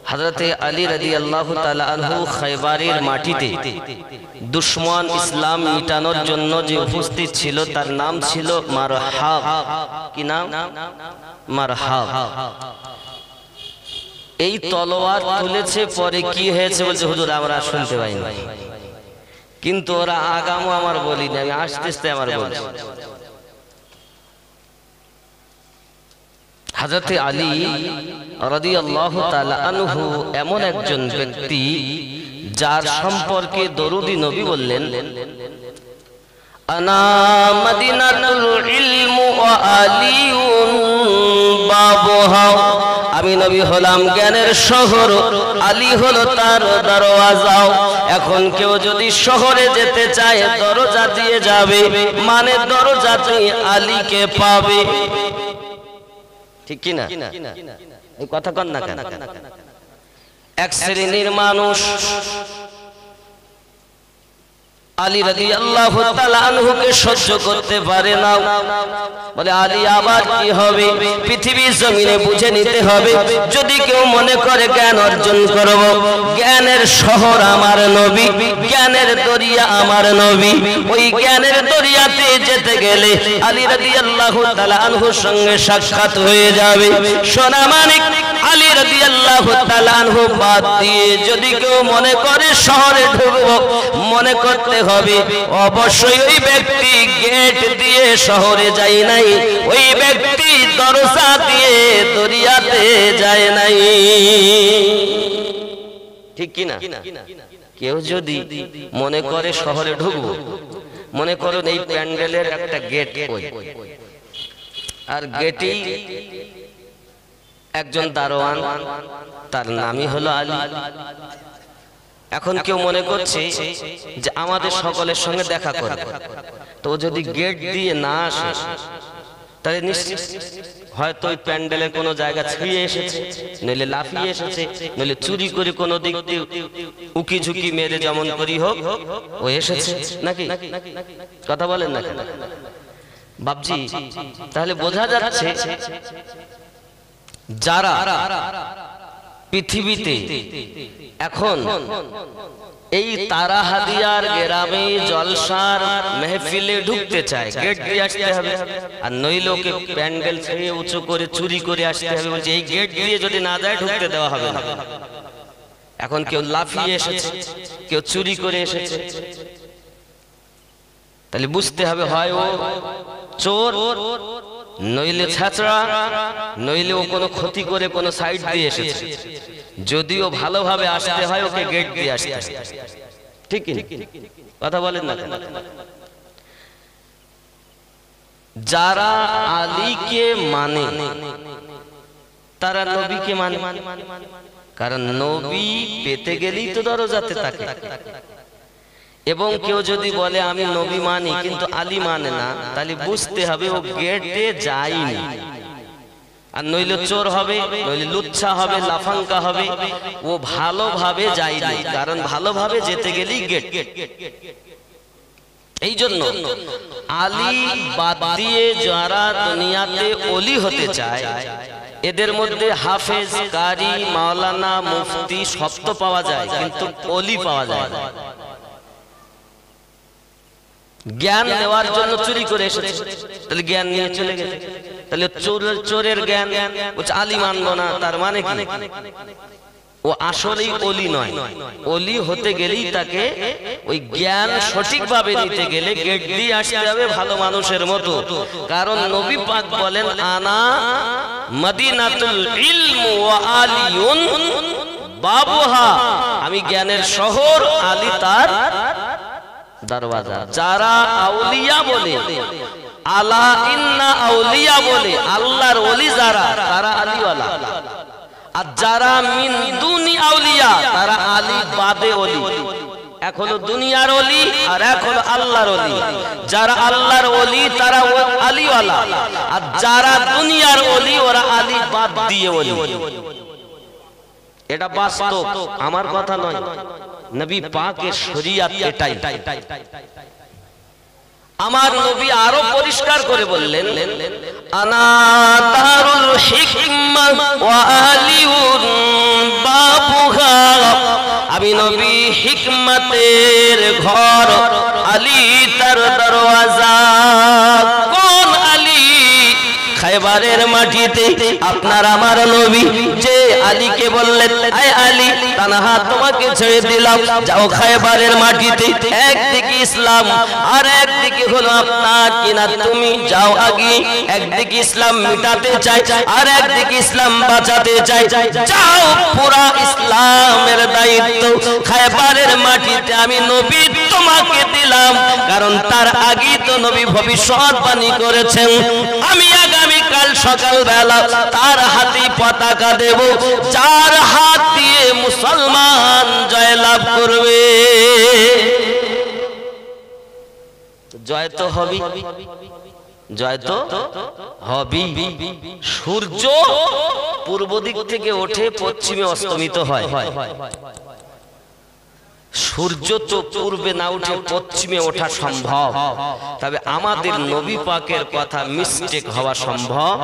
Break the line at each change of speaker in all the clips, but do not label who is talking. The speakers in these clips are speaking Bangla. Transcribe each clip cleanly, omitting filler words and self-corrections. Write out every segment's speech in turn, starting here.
হযরতে আলী রাদিয়াল্লাহু তাআলা আনহু খায়বারের মাটিতে দুশমন ইসলাম মিটানোর জন্য যে উপস্থিত ছিল তার নাম ছিল মারহাব। কি নাম? মারহাব। এই তলোয়ার তুলেছে, পরে কি হয়েছে বলছে হুজুর আমরা শুনতে পাইনি, কিন্তু ওরা আগামও আমার বলিনি, আমি আস্তে আস্তে আমার বলছি। হযরতে আলী রাদিয়াল্লাহু তাআলা আনহু এমন একজন ব্যক্তি যার সম্পর্কে দরুদি নবী বললেন, আনা মদিনাতুল ইলম ওয়া আলিউন বাবুহা, আমি নবী হলাম জ্ঞানের শহর, আলী হলো তার দরওয়াজাও। এখন কেউ যদি শহরে যেতে চায় দরজা দিয়ে যাবে, মানে দরজাতে আলীকে পাবে। ঠিক কি না? এই কথা কন না কেন? এক শ্রেণীর মানুষ আলী রাদিয়াল্লাহু তাআলা আনহুকে সহ্য করতে পারে না, বলে আলী আবার কি হবে? পৃথিবীর জমিনে বুঝে নিতে হবে, যদি কেউ মনে করে জ্ঞান অর্জন করব, জ্ঞানের শহর আমার নবী, জ্ঞানের দরিয়া আমার নবী, ওই জ্ঞানের দরিয়াতে যেতে গেলে আলী রাদিয়াল্লাহু তাআলা আনহুর সঙ্গে সাক্ষাৎ হয়ে যাবে। সোনা মানিক আলী রাদিয়াল্লাহু তাআলা আনহু বাদ দিয়ে যদি কেউ মনে করে শহরে ঢুকবো, মনে করতে হবে অবশ্যই ওই ব্যক্তি গেট দিয়ে শহরে যায় নাই, ওই ব্যক্তি দরজা দিয়ে দরিয়াতে যায় নাই। ঠিক কি না? কেউ যদি মনে করে শহরে ঢুকবো, মনে করুন এই প্যান্ডেলের একটা গেট, ওই আর গেটেই একজন দারোয়ান, তার নামই হলো আলী। এখন কেউ মনে করছে যে আমাদের সকলের সঙ্গে দেখা করে, তো যদি গেট দিয়ে না আসে তাহলে নিশ্চিত হয়তো ওই প্যান্ডেলের কোনো জায়গা ছুঁয়ে এসেছে, নইলে লাফিয়ে এসেছে, নইলে চুরি করে কোনো দিক দিয়ে উকি ঝুঁকি মেরে যেমন করি হোক ও এসেছে, নাকি? কথা বলেন না কেন বাপজি? তাহলে বোঝা যাচ্ছে যারা পৃথিবীতে এখন এই তারাহাদিয়ার গ্রামে জলসার মেহফিলে ঢুকতে চায়, গেট দিয়ে আসতে হবে, আর নইলে ওকে প্যান্ডেল ছেড়ে উঁচু করে চুরি করে আসতে হবে, বলছে এই গেট দিয়ে যদি না যায় ঢুকতে দেওয়া হবে না। এখন কেউ লাফিয়ে এসেছে, কেউ চুরি করে এসেছে, তাহলে বুঝতে হবে হয় ও চোর, নইলে ছাত্রা, নইলে ও কোনো ক্ষতি করে কোনো সাইড দিয়ে এসেছে। যদিও ভালোভাবে আসতে হয় ওকে গেট দিয়ে আসতে হয়। ঠিক কি কথা বলেন না? যারা আলীকে মানে তারা নবীকে মানে, কারণ নবী পেতে গেলেই তো দরজাতে থাকে। এবং কেউ যদি বলে আমি নবী মানি কিন্তু আলী মানে না, তাহলে বুঝতে হবে ও গেটে যায়নি, আর নইলে চোর হবে, নইলে লুচ্ছা হবে, লাফাঙ্কা হবে, ও ভালোভাবে যায়নি, কারণ ভালোভাবে যেতে গেলেই গেট। এই জন্য আলী বাদ দিয়ে যারা দুনিয়াতে ওলি হতে চায়, এদের মধ্যে হাফেজ, কারি, মাওলানা, মুফতি সব তো পাওয়া যায়, কিন্তু ওলি পাওয়া যায় না। জ্ঞান নেওয়ার জন্য চুরি করে এসেছে, তাহলে জ্ঞান নিয়ে চলে গেছে, তাহলে চোরের জ্ঞান বলছে আলী মানবো না, তার মানে কি? ও আসলেই ওলি নয়। ওলি হতে গেলেই তাকে ওই জ্ঞান সঠিকভাবে নিতে গেলে গেট দিয়ে আসতে হবে ভালো মানুষের মতো, কারণ নবী পাক বলেন আনা মদিনাতুল ইলম ওয়া আলিউন বাবুহা, আমি জ্ঞানের শহর, আলী তার দরওয়াজা। যারা আউলিয়া বলে, আলা ইন্না আউলিয়া বলে, আল্লাহর ওলি যারা, তারা আলীওয়ালা, আর যারা মিন দুনি আউলিয়া তারা আলী বাদে ওলি। এখনো দুনিয়ার ওলি আর এখনো আল্লাহর ওলি। যারা আল্লাহর ওলি তারা আলীওয়ালা, আর যারা দুনিয়ার ওলি ওরা আলী বাদ দিয়ে ওলি। এটা বাস্তব, আমার কথা নয়, নবী পাকের শরীয়ত এটাই। আমার নবী আরো পরিষ্কার করে বললেন আনা দারুল হিকমাহ ওয়া আলিউন বাব আমি নবী হিকমতের ঘর, আলী তার দরওয়াজা। কোন আলী? খায়বারের মাটিতে আপনার আমার নবী যে আলীকে বললেন, আয় আলী তানহা তোমাকে ছেড়ে দিলাম, যাও খায়বারের মাটিতে। একদিকে ইসলাম আর একদিকে হলো আপনার কিনা তুমি যাও আগে। একদিকে ইসলাম মিটাতে চাই আর একদিকে ইসলাম বাঁচাতে চাই, যাও পুরা ইসলামের দায়িত্ব খায়বারের মাটিতে আমি নবী তোমাকে দিলাম। কারণ তার আগেই তো নবী ভবিষ্যৎবাণী করেছেন, আমি আগামীকাল সকালবেলা তার হাতে পতাকা দেব, যার হাত দিয়ে মুসলমান জয়লাভ করবে। জয় তো হবে, জয় তো হবে। সূর্য পূর্ব দিক থেকে ওঠে, পশ্চিমে অস্তমিত হয়। সূর্য তো পূর্বে না উঠে পশ্চিমে ওঠা সম্ভব, তবে আমাদের নবী পাকের কথা মিস্টেক হওয়া সম্ভব।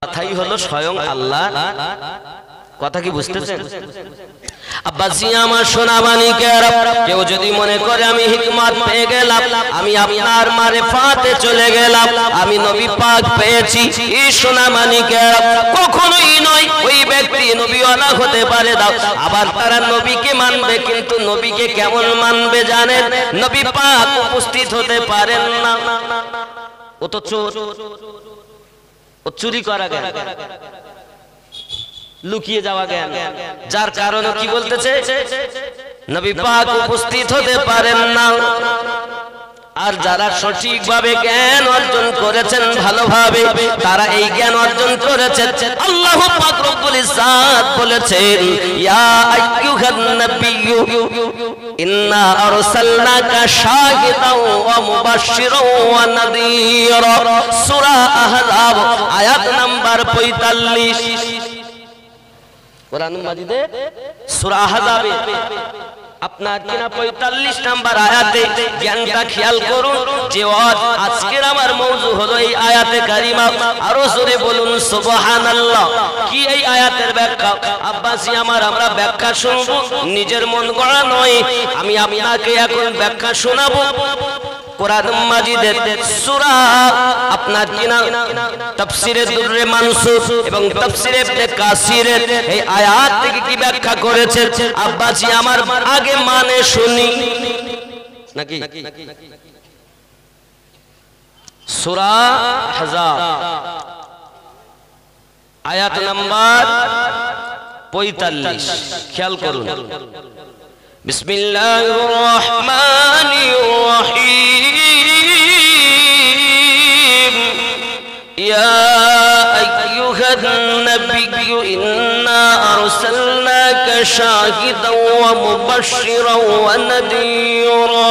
কথাই হলো স্বয়ং আল্লাহ। কথা কি বুঝতেছেন? আব্বাসি আমার সোনামানিকের, কেউ যদি মনে করে আমি হিকমত পেয়ে গেলাম, আমি আপনার মারিফাতে চলে গেলাম, আমি নবী পাক পেয়েছি, এই সোনামানিকের কখনোই নয়। ওই ব্যক্তি নবীওয়ালা হতে পারে দাও, আবার তারা নবীকে মানবে, কিন্তু নবীকে কেমন মানবে জানেন? নবী পাক উপস্থিত হতে পারেন না, ও তো চোর, ও চুরি করা গেল, লুকিয়ে যাওয়া জ্ঞান, যার কারণে কি বলতেছে নবী পাক উপস্থিত হতে পারেন না। আর যারা সঠিকভাবে জ্ঞান অর্জন করেছেন ভালোভাবে, তারা এই জ্ঞান অর্জন করেছেন। আল্লাহ পাক রব্বুল ইজ্জত বলেছেন, ইয়া আইয়ুহান নাবিয়্যু ইন্না আরসালনাকা শাহিদাও ওয়া মুবাশশিরাও ওয়া নাযীরা। সূরা আহজাব আয়াত নাম্বার 45। কোরআন মাজিদে সূরা আহজাবে আপনার কিনা 45 নাম্বার আয়াতে জ্ঞানটা খেয়াল করুন। যে আজকের আমার মওযু হলো এই আয়াতে কারিমা। আরো জোরে বলুন সুবহানাল্লাহ। কি এই আয়াতের ব্যাখ্যা? আব্বাসি আমার, আমরা ব্যাখ্যা শুনবো, নিজের মন গড়া নয়। আমি আপনাকে এখন ব্যাখ্যা শোনাবো কোরআন মাজিদের সূরা আপনার কিনা তাফসীরে দুররে মানসুর এবং তাফসীরে ইবনে কাসিরের এই আয়াত থেকে কি ব্যাখ্যা করেছে আব্বাসি আমার, আগে মানে শুনি নাকি। সূরা আহজাব আয়াত নাম্বার 45 খেয়াল করুন। বিসমিল্লাহির রহমানির রহিম। ইয়া আইয়ুহান নাবিয়্যু ইন্না আরসালনাকা শাহিদাও ওয়া মুবাশশিরাও ওয়া নাযীরা।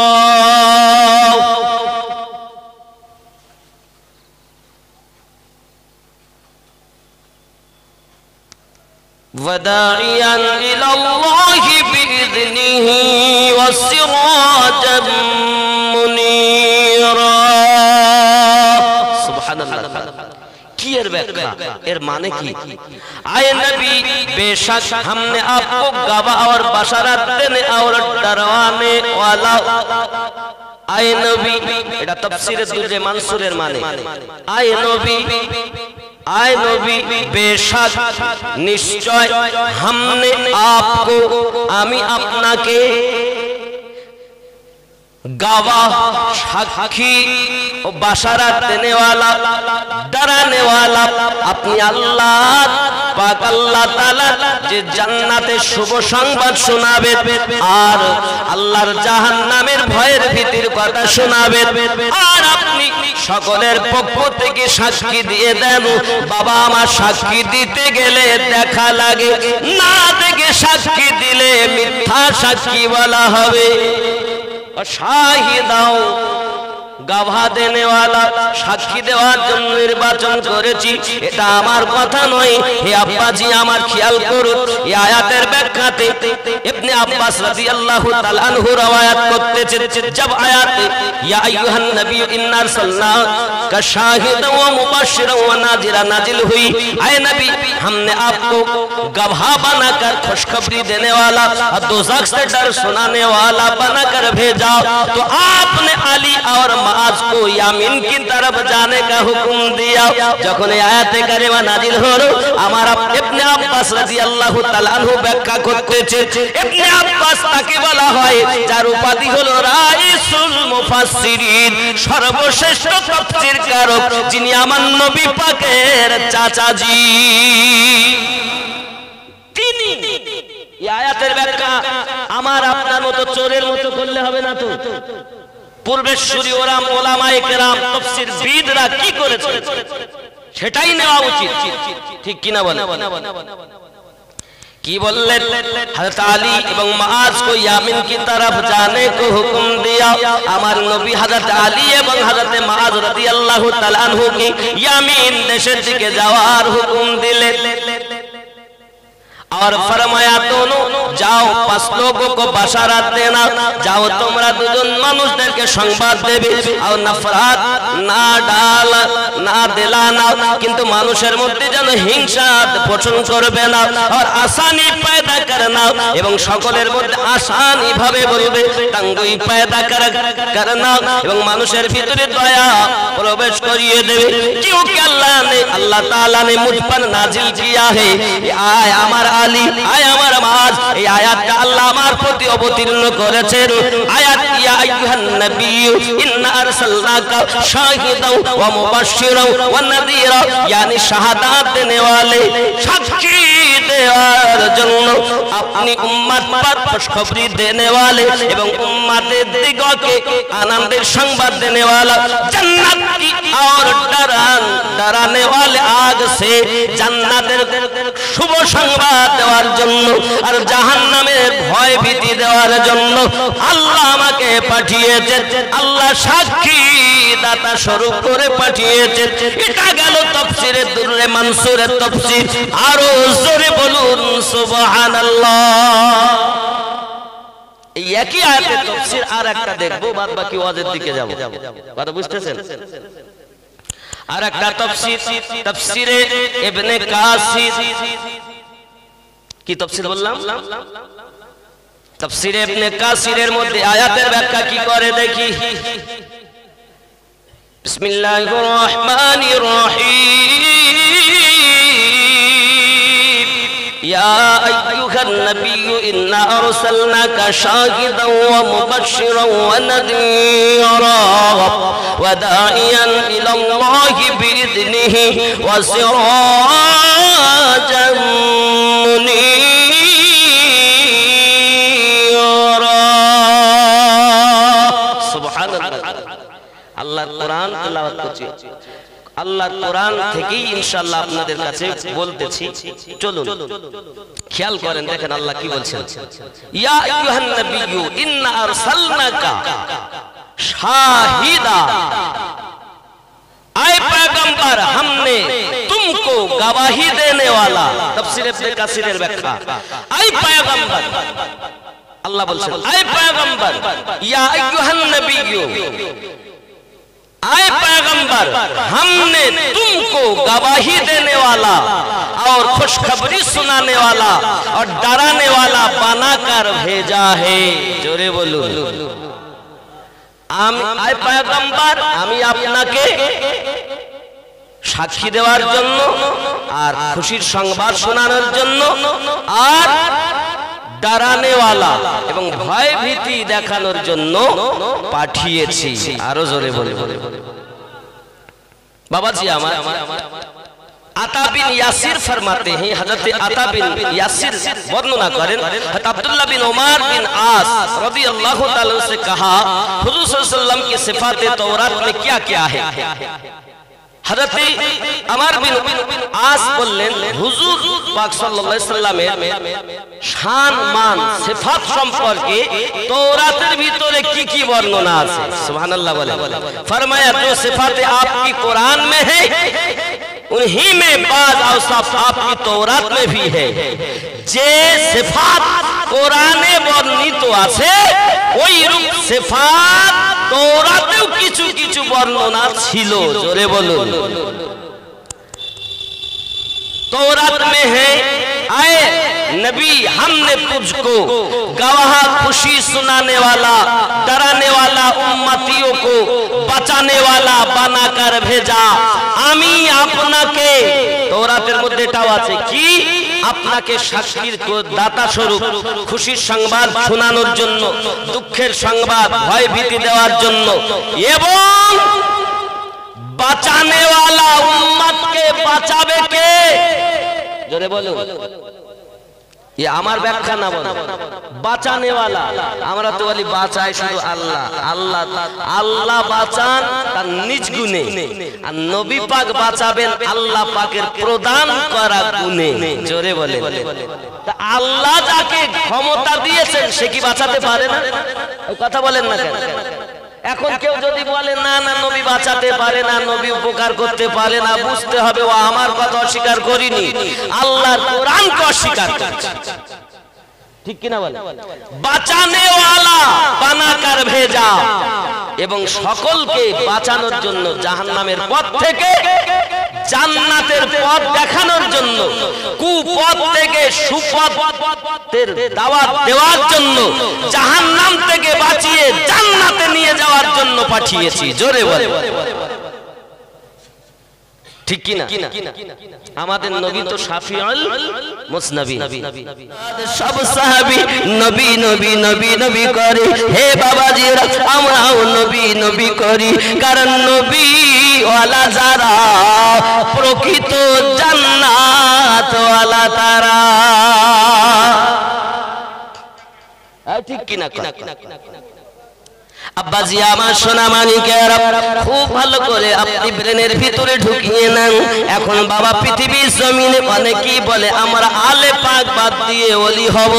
وداعيا إلى الله بإذنه وسراجا منيرا। سبحان الله। কি এর ব্যাখ্যা, এর মানে কি? আয়ে নবী বেশক हमने आपको गवाह और बशरत देने और डराने वाला। আয়ে নবী, এটা তাফসীরে দুররে মানসুরের মানে। আয়ে নবী, आए नबी बेशक निश्चय हमने आपको आमी अपना के गवाह साक्षी और बशारत देने वाला डराने वाला अपनी अल्लाह पाक अल्लाह ताला जे জান্নাতে শুভ সংবাদ শোনাবে আর আল্লাহর জাহান্নামের ভয়ের ভীতির কথা শোনাবে। আর আপনি সকলের পক্ষ থেকে সাক্ষী দিয়ে দেন। বাবা আমার সাক্ষী দিতে গেলে দেখা লাগে, না দেখে সাক্ষী দিলে মিথ্যা সাক্ষী বলা হবে। শাহিদাও গাভা দেনে ওয়ালা সাক্ষী দেওয়ার জন্য নির্বাচন করেছি, এটা আমার কথা নয়। হে আব্বাজি আমার খেয়াল করুন, এই আয়াতের ব্যাখ্যাতে ইবনে আব্বাস রাদিয়াল্লাহু তাআলা আনহু রওয়ায়াত করতেছেন, जब आयत या अय्युहन नबी इन्ना अर्सलनाका शाहिदन व मुबश्शिरन व नाज़िरा नाजिल हुई, आए नबी हमने आपको गवाह बनाकर खुशखबरी देने वाला और दोज़ख से डर सुनाने वाला बनाकर भेजा, तो आपने अली और मुआज को यामीन की तरफ जाने का हुक्म दिया। যখন এই আয়াতে কারিমা নাজিল হলো, আমার ইবনে আব্বাস রাদিয়াল্লাহু তাআলা আনহু ব্যাখ্যা করতেছে, ইবনে আব্বাস তাকে বলা হয় যার উপাধি হলো রাইসুল মুফাসসিরিন, সর্বশ্রেষ্ঠ তাফসীরকারক, যিনি আমার নবী পাকের চাচাজি। তিনি এই আয়াতের ব্যাখ্যা আমার আপনার মতো চোরের মতো করলে হবে না তো। পূর্বেশ্বরী ওলামায়ে কেরাম তাফসীরবিদরা কি করেছে সেটাই নেওয়া উচিত, ঠিক কিনা বলেন? কি বললেন? হযরত আলী এবং মুআজ को यामिन की तरफ जाने को हुक्म दिया। আমার নবী হযরত আলী এবং হযরত মুআজ রাদিয়াল্লাহু তাআলা আনহু কে यामिन দেশের দিকে যাওয়ার হুকুম দিলেন और फरमाया दोनों जाओ 5 लोगों को बशारत देना, जाओ তোমরা দুজন মানুষদেরকে সংবাদ দেবে, আর নফরত না ডাল না দিলানা, কিন্তু মানুষের মধ্যে যেন হিংসা পোষণ করবে না, আর আসানি পয়দা করনা, এবং সকলের মধ্যে আসানি ভাবে বলবে, তঙ্গই পয়দা করনা, এবং মানুষের ভিতরে দয়া প্রবেশ করিয়ে দেবে। क्योंकि अल्लाह ताला ने मुझ पर नाजिल किया है, आय আমার আলী, আয় আমার মুআজ, এই আয়াতটা আল্লাহ আমার প্রতি অবতীর্ণ করেছেন। আয়াত ইয়া আইয়ুহান নবী ইন্না আরসালনাকা শাহিদাও ওয়া মুবাশশিরাও ওয়া নাযীরা, यानी শাহাদাত দেনে वाले, সাক্ষী দেওয়ার জন্য, আপনি উম্মত पर खुशखबरी देने वाले এবং উম্মতের দিগকে আনন্দের সংবাদ देने वाला, জান্নাত की और डराने वाले आग से, জান্নাতের শুভ সংবাদ দেওয়ার জন্য আর জাহান্নামের ভয় ভীতি দেওয়ার জন্য আল্লাহ আমাকে পাঠিয়েছেন। আল্লাহ সাক্ষী দাতা স্বরূপ করে পাঠিয়েছেন। এটা গেল তাফসীরে দুররে মানসুরের তাফসীর। আরো জোরে বলুন সুবহানাল্লাহ। এই একই আয়াতের তাফসীর আর একটা দেখব, বাদ বাকি ওয়াজের দিকে যাব। কথা বুঝতেছেন? আর একটা তাফসীর, তাফসীরে ইবনে কাসির। কি তাফসীর বললাম? তাফসীরে ইবনে কাসিরের মধ্যে আয়াতের ব্যাখ্যা কি করে দেখি। বিসমিল্লাহির রহমানির রহিম। ইয়া আইয়ুহান নাবিয়্যু ইন্না আরসালনাকা শাহিদাও ওয়া মুবাশশিরাও ওয়া নাযীরা ওয়া দাঈয়ান ইলাল্লাহি বিইذনিহি ওয়া সিরাজাম আল্লাহর কোরআন তেলাওয়াত করছি। আল্লাহর কোরআন থেকেই ইনশাআল্লাহ আপনাদের কাছে বলতেছি, চলুন খেয়াল করেন, দেখেন আল্লাহ কি বলছেন। ইয়া আইয়ুহান নাবিয়্যু ইন্না আরসালনাকা শাহিদা, आए पैगंबर हमने तुमको गवाही देने वाला। तफसीर इब्ने कासिरेर व्याख्या, आए पैगंबर, अल्लाह बोलছেন आए पैगंबर, या अय्युहन नबिय्यु, आए पैगंबर हमने तुमको गवाही देने वाला और खुशखबरी सुनाने वाला और डराने वाला बनाकर भेजा है। जोरे बोलो, আয় পয়গম্বর, আমি আপনাকে সাক্ষী দেওয়ার জন্য আর খুশির সংবাদ শোনানোর জন্য আর ডরানে वाला এবং ভয় ভীতি দেখানোর জন্য পাঠিয়েছি। আরো জোরে বলে বাবাজি আমার। আতা বিন ইয়াসির ফরমাতে हैं, हजरत আতা বিন यासिर वर्णना करें, हजरत अब्दुल्लाह बिन उमर बिन आस रदियल्लाहु ताला से कहा, हुजूर सल्लल्लाहु अलैहि वसल्लम की सिफात तौरात में क्या क्या है। हजरत अमर बिन आस আজ বললেন হুজুর পাক সাল্লাল্লাহু আলাইহি সাল্লামের শান মান সিফাত সম্পর্কে তওরাতের ভিতরে কি কি বর্ণনা আছে সুবহানাল্লাহ বলে फरमाया जो सिफातें आपकी कुरान में है उन्हीं में बाज़ औसाफ आपकी तौरात में भी है जे सिफात कुराने বর্ণিত আছে ওই রূপ সিফাত তওরাতেও কিছু কিছু বর্ণনা ছিল জোরে বলুন तौरात में है आए नबी हमने तुझको गवाह खुशी सुनाने वाला डराने वाला उम्मतियों को बचाने वाला बनाकर भेजा आमी आपनाके तौरातेर मध्य एटाও আছে কি আপনাকে সাক্ষীর দাতা স্বরূপ খুশির সংবাদ শোনানোর জন্য দুঃখের সংবাদ ভয় ভীতি দেওয়ার জন্য এবং বাঁচানে वाला উম্মত কে বাঁচাবে কে জোরে বলো ये আমার ব্যাখ্যা না বলো বাঁচানে वाला আমরা তো বলি বাঁচায় শুধু আল্লাহ আল্লাহ আল্লাহ বাঁচান তার নিজ গুণে আর নবী পাক বাঁচাবেন আল্লাহ পাকের প্রদান করা গুণে জোরে বলে তা আল্লাহ যাকে ক্ষমতা দিয়েছেন সে কি বাঁচাতে পারে না ওই কথা বলেন না কেন এখন কেউ যদি বলে না না নবী বাঁচাতে পারে না নবী উপকার করতে পারে না বুঝতে হবে ও আমার কথা অস্বীকার করিনি আল্লাহর কোরআনকে অস্বীকার করছে ঠিক কি না বলে বাঁচানে वाला বানাकर भेजा এবং সকলকে বাঁচানোর জন্য জাহান্নামের পথ থেকে জান্নাতের পথ দেখানোর জন্য কুপথ থেকে সুপথের দাওয়াত দেওয়ার জন্য জাহান্নাম থেকে বাঁচিয়ে জান্নাতে নিয়ে যাওয়ার জন্য পাঠিয়েছি জোরে বলে ঠিক কি না আমাদের নবী তো শাফিউল মুসনবী সব সাহাবী নবী নবী নবী নবী করে হে বাবাজিরা আমরাও নবী নবী করি কারণ নবী ওয়ালা যারা প্রকৃত জান্নাত ওয়ালা তারা ঠিক কি না আব্বাজি আমার সোনা মানিকেরা খুব ভালো করে আপনি ব্রেনের ভিতরে ঢুকিয়ে নেন এখন বাবা পৃথিবীর জমিনে অনেকেই বলে আমরা আলে পাক বাদ দিয়ে ওলি হব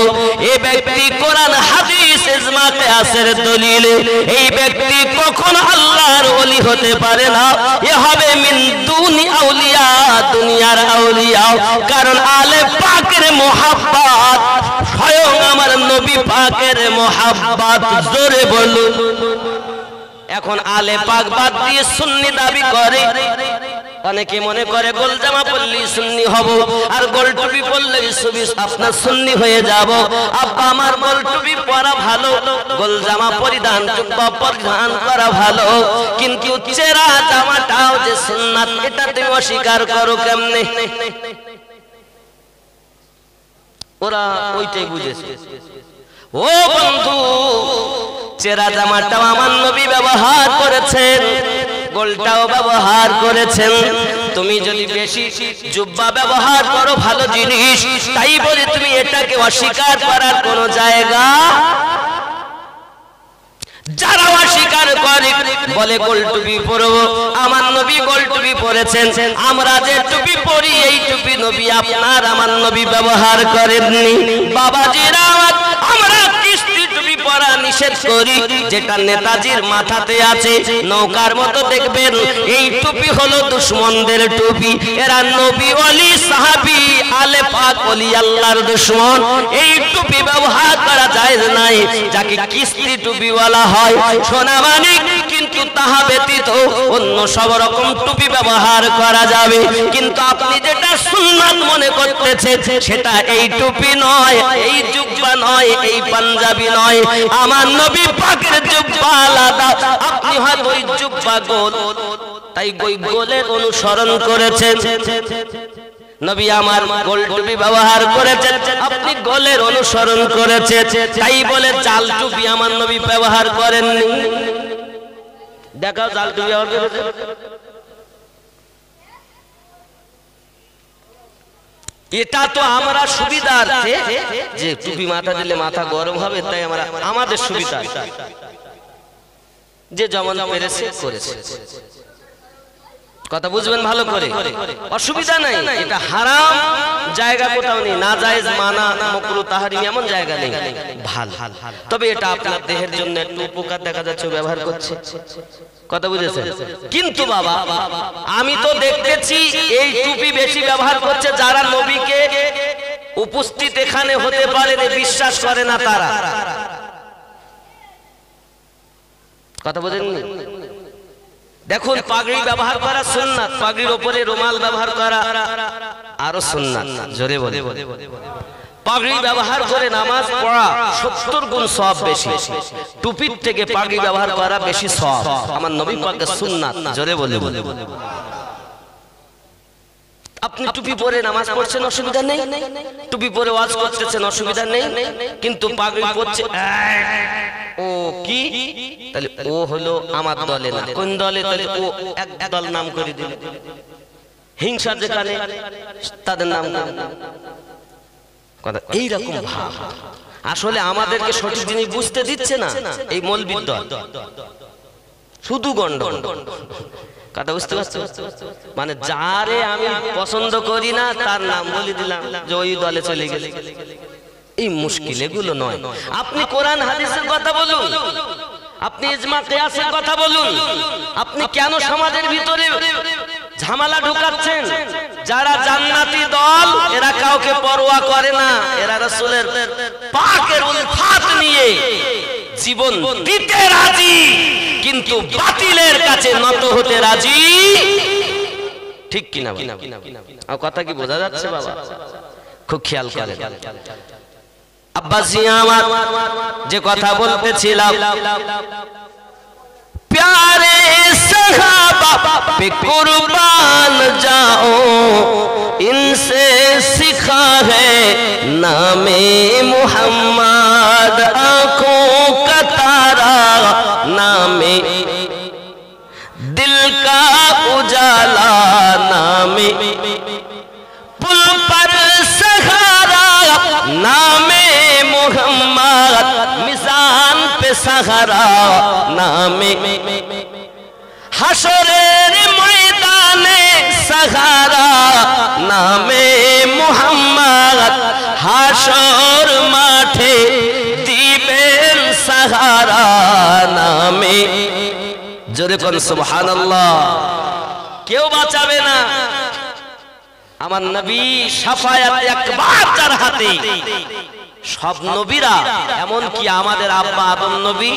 এই ব্যক্তি কোরআন হাদিস ইজমা কিয়াসের দলিলে এই ব্যক্তি কখনো আল্লাহর ওলি হতে পারে না এ হবে মিন দুনি আউলিয়া দুনিয়ার আউলিয়া কারণ আলে পাকের মোহাব্বত স্বয়ং আমার নবী পাকের মোহাব্বত জোরে বলুন এখন আলে পাক বাদ দিয়ে সুন্নি দাবি করে অনেকে মনে করে গোল জামা পরলেই সুন্নি হব আর গোল টুপি পরলেই আপনার সুন্নি হয়ে যাব আব্বা আমার গোল টুপি পরা ভালো গোল জামা পরিধান করা ভালো কিন্তু চেরা জামাটাও যে সুন্নাত এটা তুমি অস্বীকার করো কেমনে ওরা ওইটাই বুঝেছে ও বন্ধু চেরা জামাটাও আমার নবী ব্যবহার করেছেন গোলটাও ব্যবহার করেছেন তুমি যদি বেশি জুব্বা ব্যবহার করো ভালো জিনিস তাই বলে তুমি এটাকে অস্বীকার করার কোনো জায়গা যারা অস্বীকার করে বলে গোল টুপি পরবো আমার নবী গোল টুপি পরেছেন আমরা যে টুপি পরি এই টুপি নবী আপনার আমার নবী ব্যবহার করেননি বাবাজিরা আমরা কিস্তি টুপি পরা নিষেধ করি যেটা নেতাজির মাথাতে আছে নৌকার মতো দেখবেন এই টুপি হলো দুশমনদের টুপি এরা নবী ওলি সাহাবী আলে পাক ওলি আল্লাহর দুশমন এই টুপি ব্যবহার করা জায়েজ নাই যাকে কিস্তি টুপি বলা হয় সোনা মানিক কিন্তু তাহা ব্যতীত অন্য সব রকম টুপি ব্যবহার করা যাবে কিন্তু আপনি যেটা সুন্নাত মনে করতেছেন সেটা এই টুপি নয় এই জুব্বা নয় এই পাঞ্জাবি নয় আমার নবী পাকের জুব্বা আলাদা আপনি হয়তো ওই জুব্বা গোল তাই ওই গোলের অনুসরণ করেছেন নবী আমার গোল টুপি ব্যবহার করেছেন আপনি গোলের অনুসরণ করেছেন তাই বলে জাল টুপি আমার নবী ব্যবহার করেননি দেখাও জাল টুপি ব্যবহার করেছে এটা তো আমরা সুবিধার্থে যে টুপি মাথা দিলে মাথা গরম হবে তাই আমরা আমাদের সুবিধা যে যেমন পেরেছে করেছে কথা বুঝবেন ভালো করে, অসুবিধা নাই, এটা হারাম জায়গা কোথাও নেই, নাজায়েজ মানা মাকরুহ তাহরিম এমন জায়গা নেই, ভালো। তবে এটা আপনার দেহের জন্য একটু উপকার দেখা যাচ্ছে ব্যবহার করছে, কথা বুঝেছেন। কিন্তু বাবা আমি তো দেখতেছি এই টুপি বেশি ব্যবহার করছে যারা নবীকে উপস্থিত এখানে হতে পারে বিশ্বাস করে না তারা, কথা বুঝেননি। দেখুন পাগড়ি ব্যবহার করা সুন্নাত, পাগড়ির উপরে রুমাল ব্যবহার করা আরো সুন্নাত, জোরে বলে। পাগড়ি ব্যবহার করে নামাজ পড়া 70 গুণ সওয়াব বেশি, টুপির থেকে পাগড়ি ব্যবহার করা বেশি সওয়াব, আমার নবী পাকের সুন্নাত, জোরে বলে। আপনি টুপি পরে নামাজ পড়ছেন অসুবিধা নেই, টুপি পরে ওয়াজ করতেছেন অসুবিধা নেই, কিন্তু পাগড়ি পরছে ও কি, তাহলে ও হলো আমার দলে না, কোন দলে, তাহলে ও এক দল নাম করে দিল, হিংসা যেখানে তাদের নাম করে কথা, এইরকম ভাব। আসলে আমাদেরকে সঠিক জিনিস বুঝতে দিচ্ছে না এই মৌলবীর দল, শুধু গন্ডগোল, কথা বুঝতে পারছো? মানে যারে আমি পছন্দ করি না তার নাম বলে দিলাম যে ওই দলে চলে গেছে, এই মুশকিল, এগুলো নয়। আপনি কোরআন হাদিসের কথা বলুন, আপনি ইজমা কিয়াসের কথা বলুন, আপনি কেন সমাজের ভিতরে ঝামেলা ঢুকাচ্ছেন? যারা জান্নাতি দল এরা কাউকে পরোয়া করে না, এরা রাসূলের পাকের উলফাত নিয়ে জীবন দিতে রাজি, কিন্তু বাতিলের কাছে নত হতে রাজি, ঠিক কিনা? আর কথা কি বোঝা যাচ্ছে বাবা? খুব খেয়াল করেন। আব্বাসি আমার যে কথা বলতেছিলাম, प्यारे सहाबा पे कुर्बान जाओ, इनसे सीखा है नामे मुहम्मद, आंखों का तारा नामे दिल का उजाला, नामे पुल पर सहारा नामे मुहम्मद, मिजान पे सहारा नामे, हशरेर मैदाने सहारा नामे मुहम्मद, हाशर माठे दिबेन सहारा नामे, जोरे कोन सुबहानाल्लाह। केउ बाँचाबे ना, আমার নবী শাফায়াত একবার যার হাতে, সব নবীরা এমন কি আমাদের আব্বা আদম নবী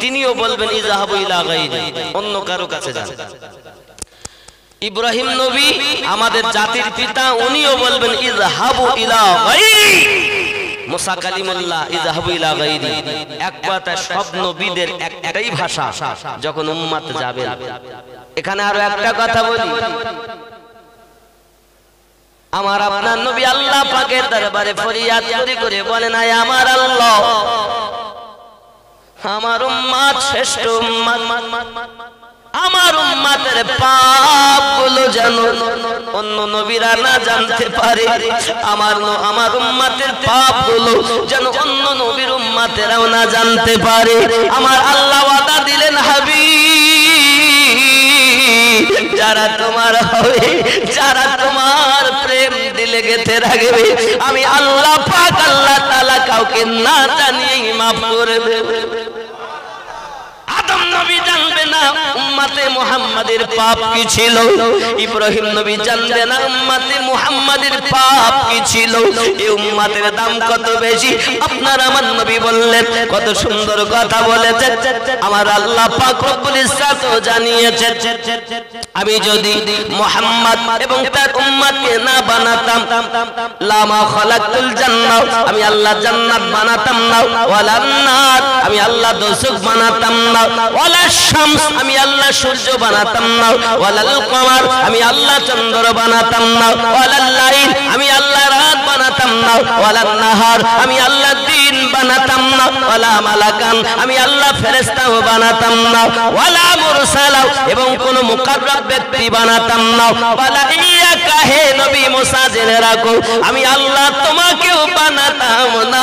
তিনিও বলবেন ইযহাবু ইলা গায়রি, অন্য কারো কাছে যান। ইব্রাহিম নবী আমাদের জাতির পিতা, উনিও বলবেন ইযহাবু ইলা গায়রি। মুসা কালিমুল্লাহ ইযহাবু ইলা গায়রি। এক কথায় সব নবীদের একটাই ভাষা যখন উম্মত যাবে। এখানে আরো একটা কথা বলি, আমার আপনার নবী আল্লাহ পাকের দরবারে ফরিয়াদ করে বলেন, আয় আমার আল্লাহ, আমার উম্মত শ্রেষ্ঠ উম্মত, আমার উম্মতের পাপগুলো যেন অন্য নবীরা না জানতে পারে, আমার উম্মতের পাপগুলো যেন অন্য নবীর উম্মতেরাও না জানতে পারে। আমার আল্লাহ ওয়াদা দিলেন, হাবিব, যারা তোমার হবে, যারা তোমার প্রেম দিলে গেঁথে রাখবে, আমি আল্লাহ পাক আল্লাহ তাআলা কাউকে না জানিয়ে মাফ করে দেবে। আদম নবী জানবে না উম্মতে মুহাম্মাদের পাপ কি ছিল, ইব্রাহিম নবী জানবে না উম্মতে মুহাম্মাদের পাপ কি ছিল। এই উম্মতের দাম কত বেশি আপনার আমার নবী বললেন, কত সুন্দর কথা বলেছেন। আমার আল্লাহ পাক রব্বুল ইজ্জত জানিয়েছেন, আমি যদি মুহাম্মদ এবং তার উম্মতকে না বানাতাম, লামা খালাকতুল জান্নাহ, আমি আল্লাহ জান্নাত বানাতাম না, ওয়ালান নার, আমি আল্লাহ দোজখ বানাতাম না, ওয়ালা শামস, আমি আল্লাহ সূর্য বানাতাম না, ওয়ালাল কমার, আমি আল্লাহ চন্দ্র বানাতাম না, ওয়ালাল লাইল, আমি আল্লাহ রাত বানাতাম না, ওয়ালান নাহার, আমি আল্লাহ দিন বানাতাম না, ওয়ালা মালাকান, আমি আল্লাহ ফেরেশতাও বানাতাম না, ওয়ালা মুরসালা, এবং কোন মুকাররব ব্যক্তি বানাতাম না, ওয়ালা ইয়াকা, হে নবী মুসা জেনে রাখো আমি আল্লাহ তোমাকেও বানাতাম না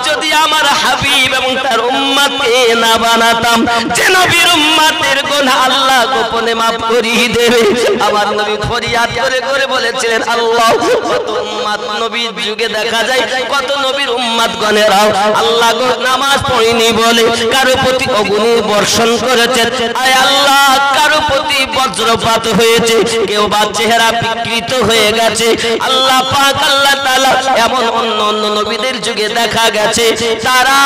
যদি আমার হাবিব এবং তার উম্মতকে না বানাতাম, যে নবীর উম্মতের গুনাহ আল্লাহ গোপনে মাফ করিয়ে দেবে। আমার নবী ফরিয়াদ করে করে বলেছিলেন, আল্লাহ কত উম্মত নবীর যুগে দেখা যায়, কত নবীর উম্মত গণেরাও আল্লাহ গো নামাজ পড়েনি বলে কারো প্রতি অগ্নি বর্ষণ করেছে। আয় আল্লাহ কারো প্রতি বজ্রপাত হয়েছে, কেউ বা চেহারা বিকৃত হয়ে গেছে। আল্লাহ পাক আল্লাহ তাআলা এমন অন্য অন্য নবীদের যুগে দেখা গেছে তারা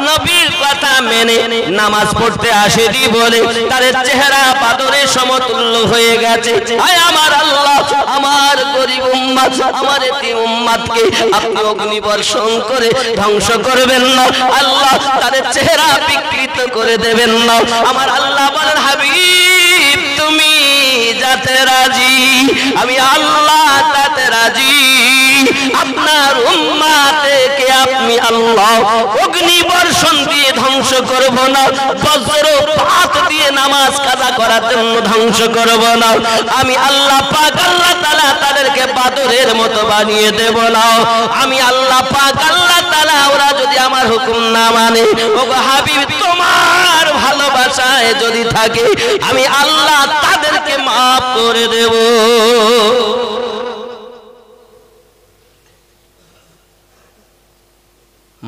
নবীর কথা মেনে নামাজ পড়তে আসেনি বলে তাদের চেহারা বাদরের সমতুল্য হয়ে গেছে। আয় আমার আল্লাহ আমার গরিব উম্মত আমার এতিম উম্মতকে আপনি অগ্নি বর্ষণ করে ধ্বংস করবেন না, আল্লাহ তাদের চেহারা বিকৃত করে দেবেন না। আমার আল্লাহ বলেন, হাবিব তুমি যাতে রাজি আমি আল্লাহ তাতে রাজি। আপনার উম্মতকে আপনি আল্লাহ অগ্নি বর্ষণ দিয়ে ধ্বংস করব না, বজ্রপাত দিয়ে নামাজ কাজা করার জন্য ধ্বংস করব না। আমি আল্লাহ পাক আল্লাহ তাআলা তাদেরকে বাদরের মতো বানিয়ে দেব না। আমি আল্লাহ পাক আল্লাহ তাআলা ওরা যদি আমার হুকুম না মানে, ওগো হাবিব তোমার ভালোবাসায় যদি থাকে আমি আল্লাহ তাদেরকে মাফ করে দেব।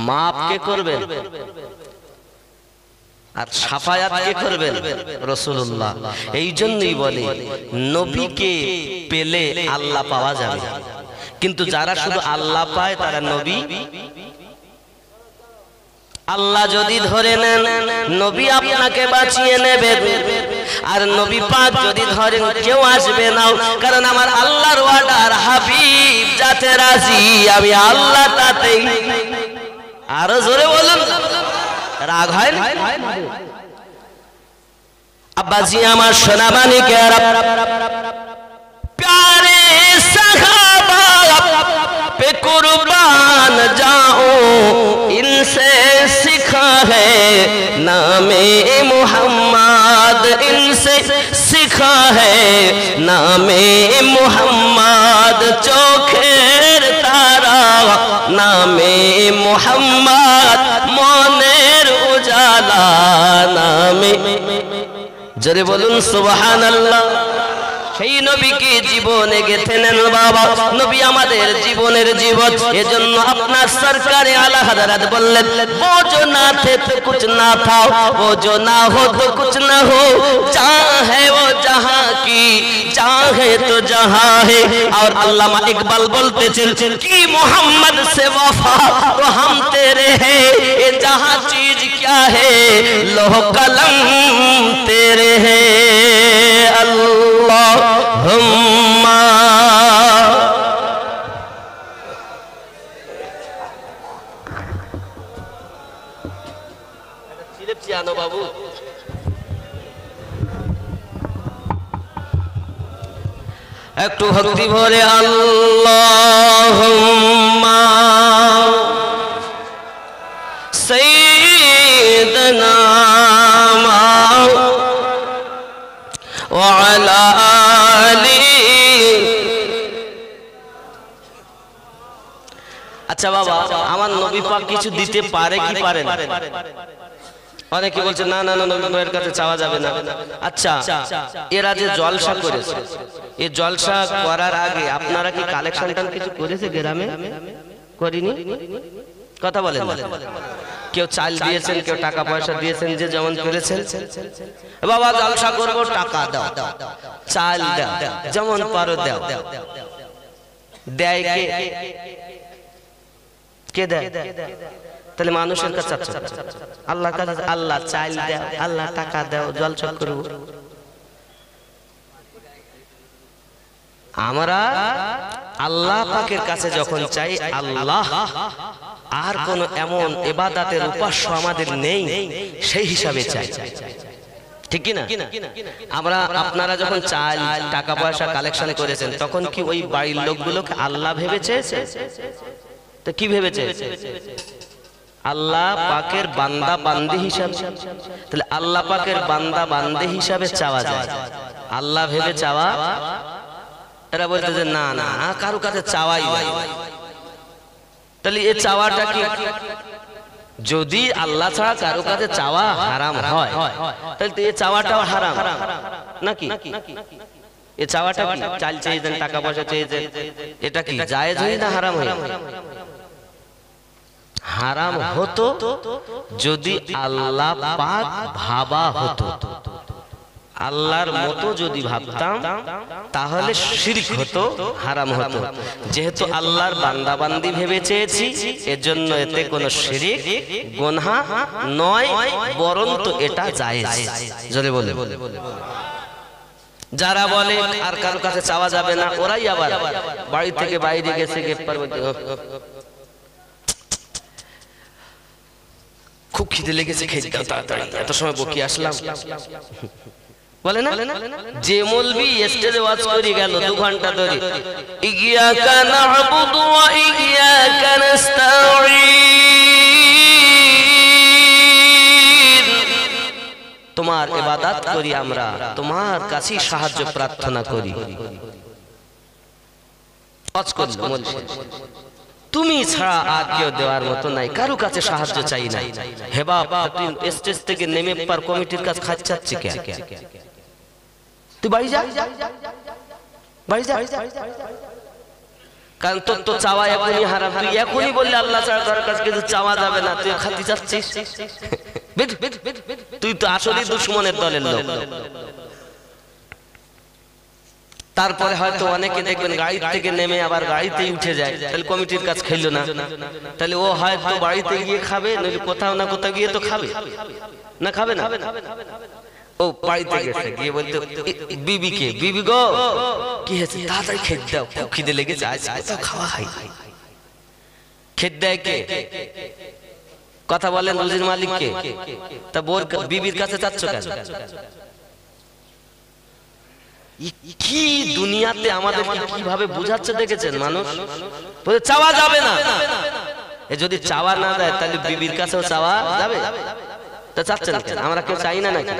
মাফ কে করবেন আর শাফায়াত কে করবেন? রাসূলুল্লাহ। এই জন্যই বলে নবীকে পেলে আল্লাহ পাওয়া যাবে, কিন্তু যারা শুধু আল্লাহ পায় তারা নবী আল্লাহ যদি ধরে নেন নবী আপনাকে বাঁচিয়ে নেবে, আর নবী পাক যদি ধরেন কেউ আসবে না, কারণ আমার আল্লাহর ওয়ার্ডার হাবিব যাতে রাজি আমি আল্লাহ তাতেই। আরো জোরে বলুন, রাগ হয় না? আব্বাজি আমার সোনামানি কে प्यारे सहाबा पे कुर्बान जाओ, इनसे सीखा है नामे मोहम्मद, इनसे सीखा है नामे मोहम्मद। चोखेर तारा नामे मोहम्मद, मोनेर उजाला नामे। जरे बोलुन सुबहानाल्लाह। সেই নবীকে জীবনে গেঁথে নেন বাবা, নবী আমাদের জীবনের জীবন। এজন্য আপনার সরকারে আলা হযরত বললেন, ও जो ना थे तो कुछ ना था, वो जो ना हो तो कुछ ना हो, जहाँ है वो जहाँ की चाहे तो जहाँ है। और अल्लामा इकबाल बोलते थे कि मोहम्मद से वफा तो हम तेरे हैं, ये जहाँ चीज क्या है लोह कलम तेरे हैं। अल्लाह বাবু একটু ভক্তি ভরে আল্লাহুম্মা সাইয়্যিদানা ওয়া আলা আলি। আচ্ছা বাবা, আমার নবী পাক কিছু দিতে পারে কি পারে না? অনেকে বলছে না না না নবীর কাছে চাওয়া যাবে না। আচ্ছা, এরা যে জলসা করেছে, এই জলসা করার আগে আপনারা কি কালেকশন কিছু করেছে গ্রামে? করিনি? কথা বলেন। কেউ চাল দিয়েছেন, কেউ টাকা পয়সা দিয়েছেন, যে যেমন করেছেন। বাবা জলসা করব, টাকা দাও, চাল দাও, যেমন পারো দাও। দেয় কে? কে দেয়? তাহলে মানুষের কাছে আল্লাহর কাছে আল্লাহ চাল দাও, আল্লাহ টাকা দাও, জলসা করব। আমরা আল্লাহ পাকের কাছে যখন চাই, আল্লাহ আর কোন এমন ইবাদতের উপাস্য আমাদের নেই সেই হিসাবে চাই, ঠিক কি না? আমরা আপনারা যখন চাল টাকা পয়সা কালেকশন করেছেন তখন কি ওই বাড়ির লোকগুলোকে আল্লাহ ভেবেছে? তো কি ভেবেছে? আল্লাহ পাকের বান্দা বান্দি হিসাবে। তাহলে আল্লাহ পাকের বান্দা বান্দি হিসাবে চাওয়া যায়, আল্লাহ ভেবে চাওয়া এরা বলতে যে না না কারো কাছে চাওয়াই নাই। তাহলে এই চাওয়াটা কি, যদি আল্লাহ ছাড়া কারো কাছে চাওয়া হারাম হয় তাহলে তো এই চাওয়াটাও হারাম নাকি? এই চাওয়াটা কি, চাল চেয়েছেন, টাকা পয়সা চেয়েছেন, এটা কি জায়েজ হয় না হারাম হয়? হারাম হতো যদি আল্লাহ পাক ভাবা হতো। আল্লাহর মতো যদি ভাবতাম তাহলে শিরক হতো, হারাম হতো। যেহেতু আল্লাহর বান্দা বান্দি ভেবে চেয়েছি, এজন্য এতে কোনো শিরক গুনাহ নয়, বরঞ্চ এটা জায়েজ। জোরে বলে। যারা বলে আর কারো কাছে চাওয়া যাবে না, ওরাই আবার বাড়ি থেকে বাইরে গেছে গ্রেফতার বলতে, খুব খিদে লেগেছে, খেয়ে দাও তাড়াতাড়ি, এত সময় বকি আসলাম, বলে না? যে মৌলবি স্টেজে ওয়াজ করে গেল 2 ঘন্টা ধরে, ইয়্যাকা না'বুদু ওয়া ইয়্যাকা নাস্তাঈন, তোমার ইবাদত করি আমরা, তোমার কাছে সাহায্য প্রার্থনা করি। ওয়াজ করল বলছে তুমি ছাড়া আর কেউ দেওয়ার মতো নাই, কারো কাছে সাহায্য চাই না। হে বাপ, তুই স্টেজ থেকে নেমে পার কমিটির কাছে খাচ্ছাচ্ছি কে? তুই বাড়ি যা, বাড়ি যা, কারণ তোর তো চাওয়া এখনই হারাম। তুই এখনই বললে আল্লাহ ছাড়া কারো কাছে কিছু চাওয়া যাবে না, তুই খাতি চাচ্ছিস। তুই তো আসলেই দুশমনের দলের লোক। তারপরে হয়তো অনেকে দেখবেন গাড়ি থেকে নেমে আবার গাড়িতেই উঠে যায়, তাহলে কমিটির কাজ খেললো না, তাহলে ও হয়তো বাড়িতে গিয়ে খাবে, নইলে কোথাও না কোথাও গিয়ে তো খাবে না, খাবে না। ও বাড়িতে গেছে, গিয়ে বলতে বিবিকে, বিবি গো কি হয়েছে, তাড়াতাড়ি খেতে দাও, খুব খিদে লেগেছে, আজ কোথাও খাওয়া হয়। খেতে দেয় কে? কথা বলেন রুজির মালিককে। তা বোর বিবির কাছে চাচ্ছ কেন? কি দুনিয়াতে আমাদেরকে কিভাবে বুঝাচ্ছে দেখেছেন মানুষ? বলে চাওয়া যাবে না, যদি চাওয়া না যায় তাহলে বিবির কাছেও চাওয়া যাবে? তা চাচ্ছেন কেন? আমরা কেউ চাই না নাকি?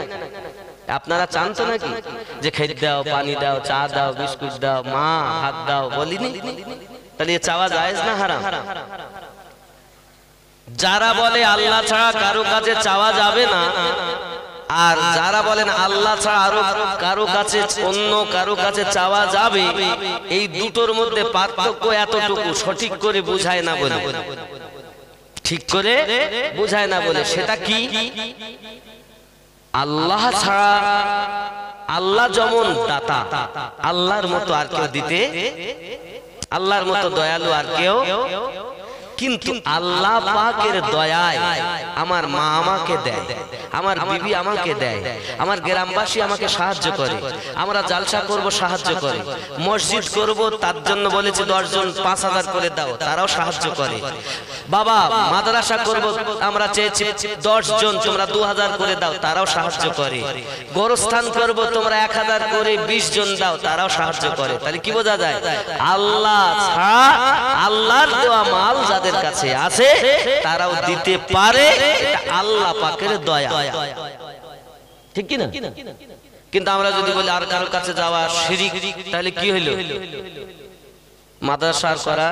আপনারা চান তো নাকি যে খেতে দাও, পানি দাও, চা দাও, বিস্কুট দাও, মা ভাত দাও, বলিনি? তাহলে চাওয়া জায়েজ না হারাম? যারা বলে আল্লাহ ছাড়া কারো কাছে চাওয়া যাবে না, আর যারা বলেন আল্লাহ ছাড়া আরো কারো কাছে, অন্য কারো কাছে চাওয়া যাবে, এই দুটোর মধ্যে পার্থক্য এতটুকু, সঠিক করে বুঝায় না বলে, ঠিক করে বুঝায় না বলে। সেটা কি? আল্লাহ ছাড়া, আল্লাহ যেমন দাতা, আল্লাহর মতো আর কেউ দিতে, আল্লাহর মতো দয়ালু আর কেউ, কিন্তু আল্লাহ পাকের দয়ায় আমার মা আমাকে দেয়, আমার বিবি আমাকে দেয়, আমার গ্রামবাসী আমাকে সাহায্য করে, আমরা জালসা করব সাহায্য করে, মসজিদ করব তার জন্য বলেছি 10 জন 5000 করে দাও, তারাও সাহায্য করে। বাবা মাদ্রাসা করব আমরা চেয়েছি 10 জন, তোমরা 2000 করে দাও, তারাও সাহায্য করে। গোরস্থান করব তোমরা 1000 করে 20 জন দাও, তারাও সাহায্য করে। তাহলে কি বোঝা যায়? আল্লাহ ছাড়া, আল্লাহর দেওয়া মাল যাদের কাছে আছে তারাও দিতে পারে, এটা আল্লাহ পাকের দয়া, ঠিক কি না? কিন্তু আমরা যদি বলি আর কারোর কাছে যাওয়া শিরক, তাহলে কি হইল? মাদ্রাসা করা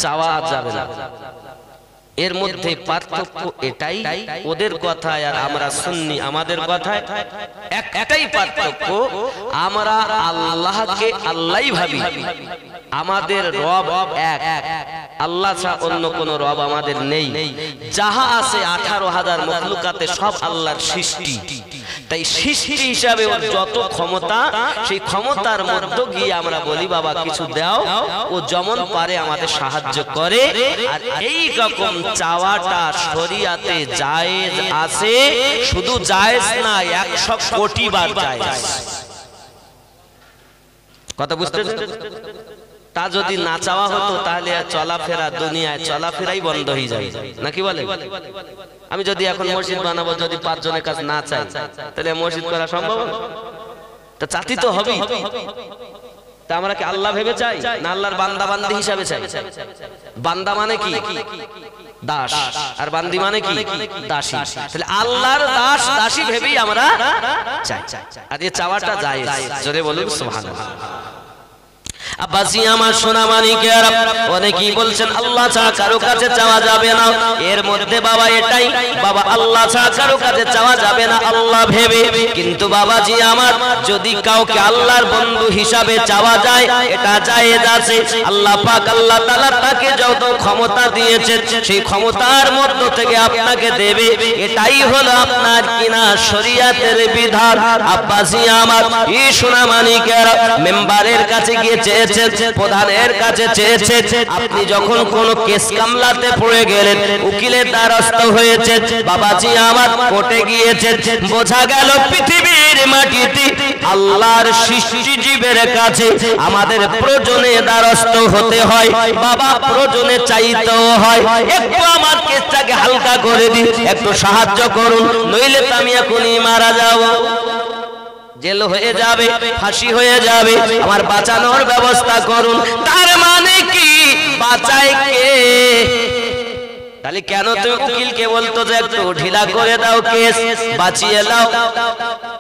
চাওয়া যাবে না। এর মধ্যে পার্থক্য এটাই, ওদের কথায় আর আমরা সুন্নি আমাদের কথায় একটাই পার্থক্য, আমরা আল্লাহকে আল্লাহই ভাবি, আমাদের রব এক, আল্লাহ ছাড়া অন্য কোন রব আমাদের নেই। যাহা আছে 18,000 মখলুকাতে সব আল্লাহর সৃষ্টি, তাই সৃষ্টি হিসাবে ওর যত ক্ষমতা, সেই ক্ষমতার মধ্যে গিয়ে আমরা বলি বাবা কিছু দাও, ও যেমন পারে আমাদের সাহায্য করে। আর এই রকম চাওয়াটা শরিয়াতে জায়েজ আছে, শুধু জায়েজ না 100 কোটি বার জায়েজ। কথা বুঝতেছেন? তা যদি না চাওয়া হতো তাহলে চলাফেরা, দুনিয়ায় চলাফেরাই বন্ধ হয়ে যায়, নাকি বলে? আমি যদি এখন মসজিদ বানাবো, যদি 5 জনের কাছে না চাই, তাহলে মসজিদ করা সম্ভব? তা চাতি তো হবেই। তা আমরা কি আল্লাহ ভেবে চাই না আল্লাহর বান্দা বান্দি হিসাবে চাই? বান্দা মানে কি? দাস, আর বান্দি মানে কি? দাসী। তাহলে আল্লাহর দাস দাসী ভেবেই আমরা চাই, আর এই চাওয়াটা জায়েজ। জোরে বলুন সুবহানাল্লাহ। আব্বাসি আমার সোনা মানিকেরা, অনেকেই বলছেন আল্লাহ ছাড়া কারো কাছে চাওয়া যাবে না। এর মধ্যে বাবা এটাই, বাবা আল্লাহ ছাড়া কারো কাছে চাওয়া যাবে না আল্লাহ ভেবে। কিন্তু বাবাজি আমার, যদি কাউকে আল্লাহর বন্ধু হিসাবে চাওয়া যায়, এটা জায়েজ আছে। আল্লাহ পাক আল্লাহ তাআলা তাকে যত ক্ষমতা দিয়েছেন, সেই ক্ষমতার মধ্য থেকে আপনাকে দেবে। এটাই হলো আপনার কিনা শরীয়তের বিধান। আব্বাসি আমার, এই সোনা মানিকেরা, মেম্বারের কাছে গিয়ে চেয়েছেন, প্রধানের কাছে চেয়েছেন, আপনি যখন কোন কেস কামলাতে পড়ে গেলেন, উকিলের দ্বারস্থ হয়েছে, বাবাজি আমার কোর্টে গিয়েছেন, বোঝা গেল পৃথিবীর মাটিতে আল্লাহর সৃষ্টি জীবের কাছে আমাদের প্রয়োজনে দ্বারস্থ হতে হয়, বাবা প্রয়োজনে চাইতেও হয়, একটু আমার কেসটাকে হালকা করে দিন, একটু সাহায্য করুন, নইলে তো আমি এখনই মারা যাব, জেল হয়ে যাবে, ফাঁসি হয়ে যাবে, আমার বাঁচানোর ব্যবস্থা করুন। তার মানে কি বাঁচায় কে? তাহলে কেন তুমি উকিলকে বলতো যে একটু ঢিলা করে দাও, কেস বাঁচিয়ে দাও?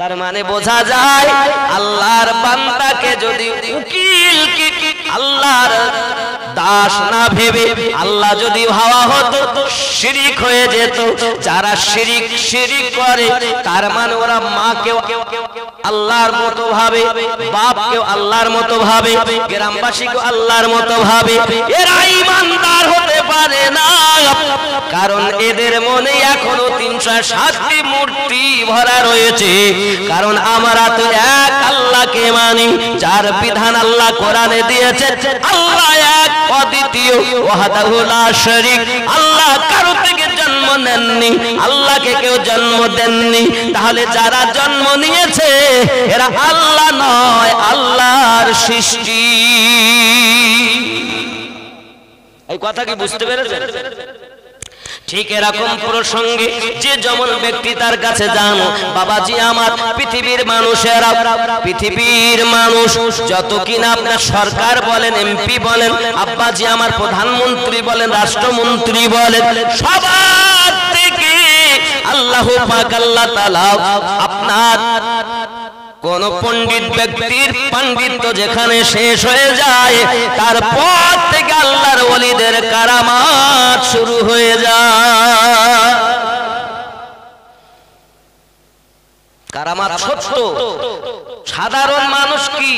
তার মানে বোঝা যায় আল্লাহর বান্দাকে যদি উকিলকে আল্লাহর দাস না ভেবে আল্লাহ যদি ভাবা হতো, শিরিক হয়ে যেত। যারা শিরিক করে, তার মানে ওরা মাকেও আল্লাহর মতো ভাবে, বাপকেও আল্লাহর মতো ভাবে, গ্রামবাসীকেও আল্লাহর মতো ভাবে। এরা ঈমানদার হতে পারে না, কারণ এদের মনে এখনো 360টি মূর্তি ভরা রয়েছে। কারণ আমরা তো এক আল্লাহকে মানি, যার বিধান আল্লাহ কোরআনে দিয়েছেন, আল্লাহ এক অদ্বিতীয়, ওয়াহদাহু লা শারীক। আল্লাহ কারো থেকে জন্ম নেননি, আল্লাহকে কেউ জন্ম দেননি। তাহলে যারা জন্ম নিয়েছে এরা আল্লাহ নয়, আল্লাহর সৃষ্টি। এই কথা কি বুঝতে পেরেছেন? ঠিক এরকম প্রসঙ্গে যে যেমন ব্যক্তি তার কাছে যান, বাবাজি আমার, পৃথিবীর মানুষেরা, পৃথিবীর মানুষ যত কিনা আপনার সরকার বলেন, এমপি বলেন, আব্বাজি আমার প্রধানমন্ত্রী বলেন, রাষ্ট্রমন্ত্রী বলেন, সবার থেকে আল্লাহ পাক আল্লাহ তাআলা আপনার কোন পণ্ডিত ব্যক্তির পাণ্ডিত্য যেখানে শেষ হয়ে যায়, তারপর থেকে আল্লাহর ওলিদের কারামাত শুরু হয়ে যায়। কারামাত সত্য, সাধারণ মানুষ কি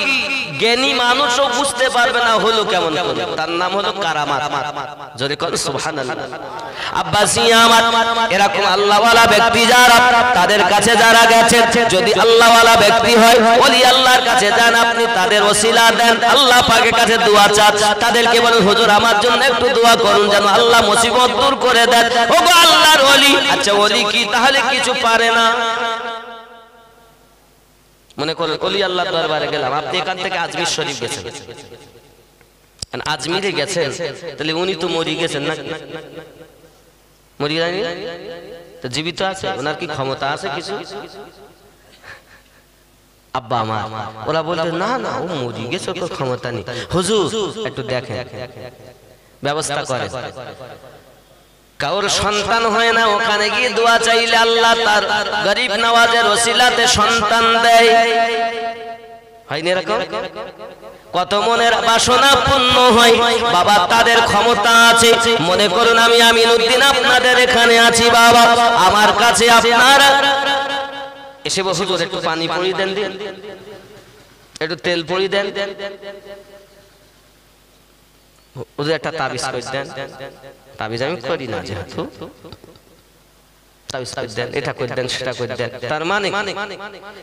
জ্ঞানী মানুষও বুঝতে পারবে না হলো কেমন, তার নাম হলো কারামাত। জোরে কোন সুবহানাল্লাহ। আব্বাসি আমার, এরকম আল্লাহওয়ালা ব্যক্তি যারা, তাদের কাছে যারা গেছে, যদি আল্লাহওয়ালা ব্যক্তি হয়, ওলি আল্লাহর কাছে যান, আপনি তাদের ওসিলা দেন, আল্লাহ পাকের কাছে দোয়া চান, তাদেরকে বলেন হুজুর আমার জন্য একটু দোয়া করুন যেন আল্লাহ মুসিবত দূর করে দেন। ওগো আল্লাহর ওলি। আচ্ছা ওলি কি তাহলে কিছু পারে না? মনে করেন ওলি আল্লাহর দরবারে গেলাম, আপনি এখান থেকে আজমির শরীফ গেছেন, আজমিরে গেছেন, তাহলে উনি তো মরে গেছেন না, মরে যায়নি তো জীবিত আছে, ওনার কি ক্ষমতা আছে কিছু? আব্বা আমার ওরা বলতে না না ও মরে গেছে, ওর ক্ষমতা নেই। হুজুর একটু দেখেন, ব্যবস্থা করেন। কারোর সন্তান হয় না, ওখানে গিয়ে দোয়া চাইলে আল্লাহ তার গরিব নওয়াজের ওসিলাতে সন্তান দেয়, হয়নি এরকম? কত মনের বাসনা পূর্ণ হয়, বাবা তাদের ক্ষমতা আছে। মনে করুন আমি আমিনউদ্দিন আপনাদের এখানে আছি, বাবা আমার কাছে আপনারা এসে হুজুর একটু পানি পড়িয়ে দেন, একটু তেল পড়িয়ে দেন, হুজুর একটা তাবিজ করে দেন। তাবিজ আমি করি না, যেহেতু তাবিজ করে দেন, এটা করে দেন, সেটা করে দেন। তার মানে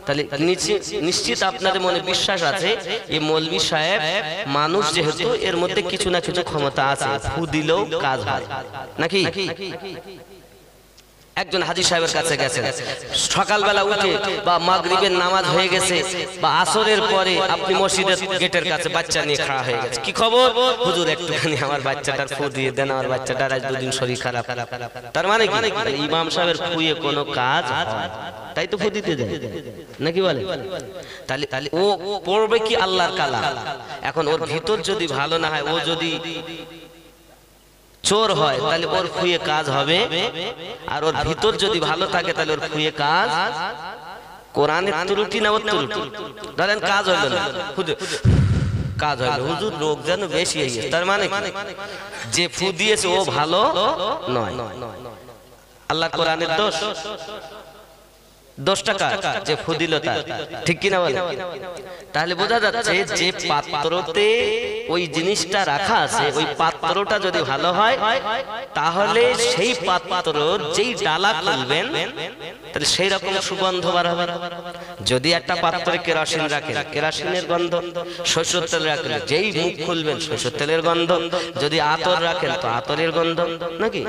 তাহলে নিশ্চিত আপনাদের মনে বিশ্বাস আছে এই মৌলভী সাহেব মানুষ, যেহেতু এর মধ্যে কিছু না কিছু ক্ষমতা আছে, ফু দিলেও কাজ হয় নাকি? একজন হাজী সাহেবের কাছে গেছেন, সকালবেলা উঠে বা মাগরিবের নামাজ হয়ে গেছে বা আসরের পরে আপনি মসজিদের গেটের কাছে বাচ্চা নিয়ে খাড়া হয়ে গেছে, কি খবর হুজুর একটুখানি আমার বাচ্চাটার ফু দিয়ে দেন, আমার বাচ্চাটার আজ দুদিন শরীর খারাপ। তার মানে কি ইমাম সাহেবের ফুয়ে কোনো কাজ হয়? তাই তো ফু দিতে যায় নাকি বলে? তাহলে ও পড়বে কি আল্লাহর কালাম। এখন ওর ভিতর যদি ভালো না হয়, ও যদি চোর হয় তাহলে ওর ফুয়ে কাজ হবে, আর ওর ভিতর যদি ভালো থাকে তাহলে ওর ফুয়ে কাজ। কোরআনের ত্রুটি না ওর ত্রুটি? ধরেন কাজ হলো না, কাজ হয় না। হুজুর রোগ যেন বেশি হয়ে গেছে, তার মানে যে ফু দিয়েছে ও ভালো নয়। আল্লাহ কোরআনের দোষ, দোষটা কার? যে ফু দিল তার, ঠিক কিনা বলে? তাহলে বোঝা যাচ্ছে যে পাত্রতে ওই জিনিসটা রাখা আছে, ওই পাত্রটা যদি ভালো হয় তাহলে সেই পাত্রর যেই ডালা খুলবেন তাহলে সেই রকম সুগন্ধ বার হবে। যদি একটা পাত্রে কেরোসিন রাখেন, কেরোসিনের গন্ধ, সরষের তেল রাখেন, যেই মুখ খুলবেন সরষের তেলের গন্ধ, যদি আতর রাখেন তো আতরের গন্ধ, নাকি?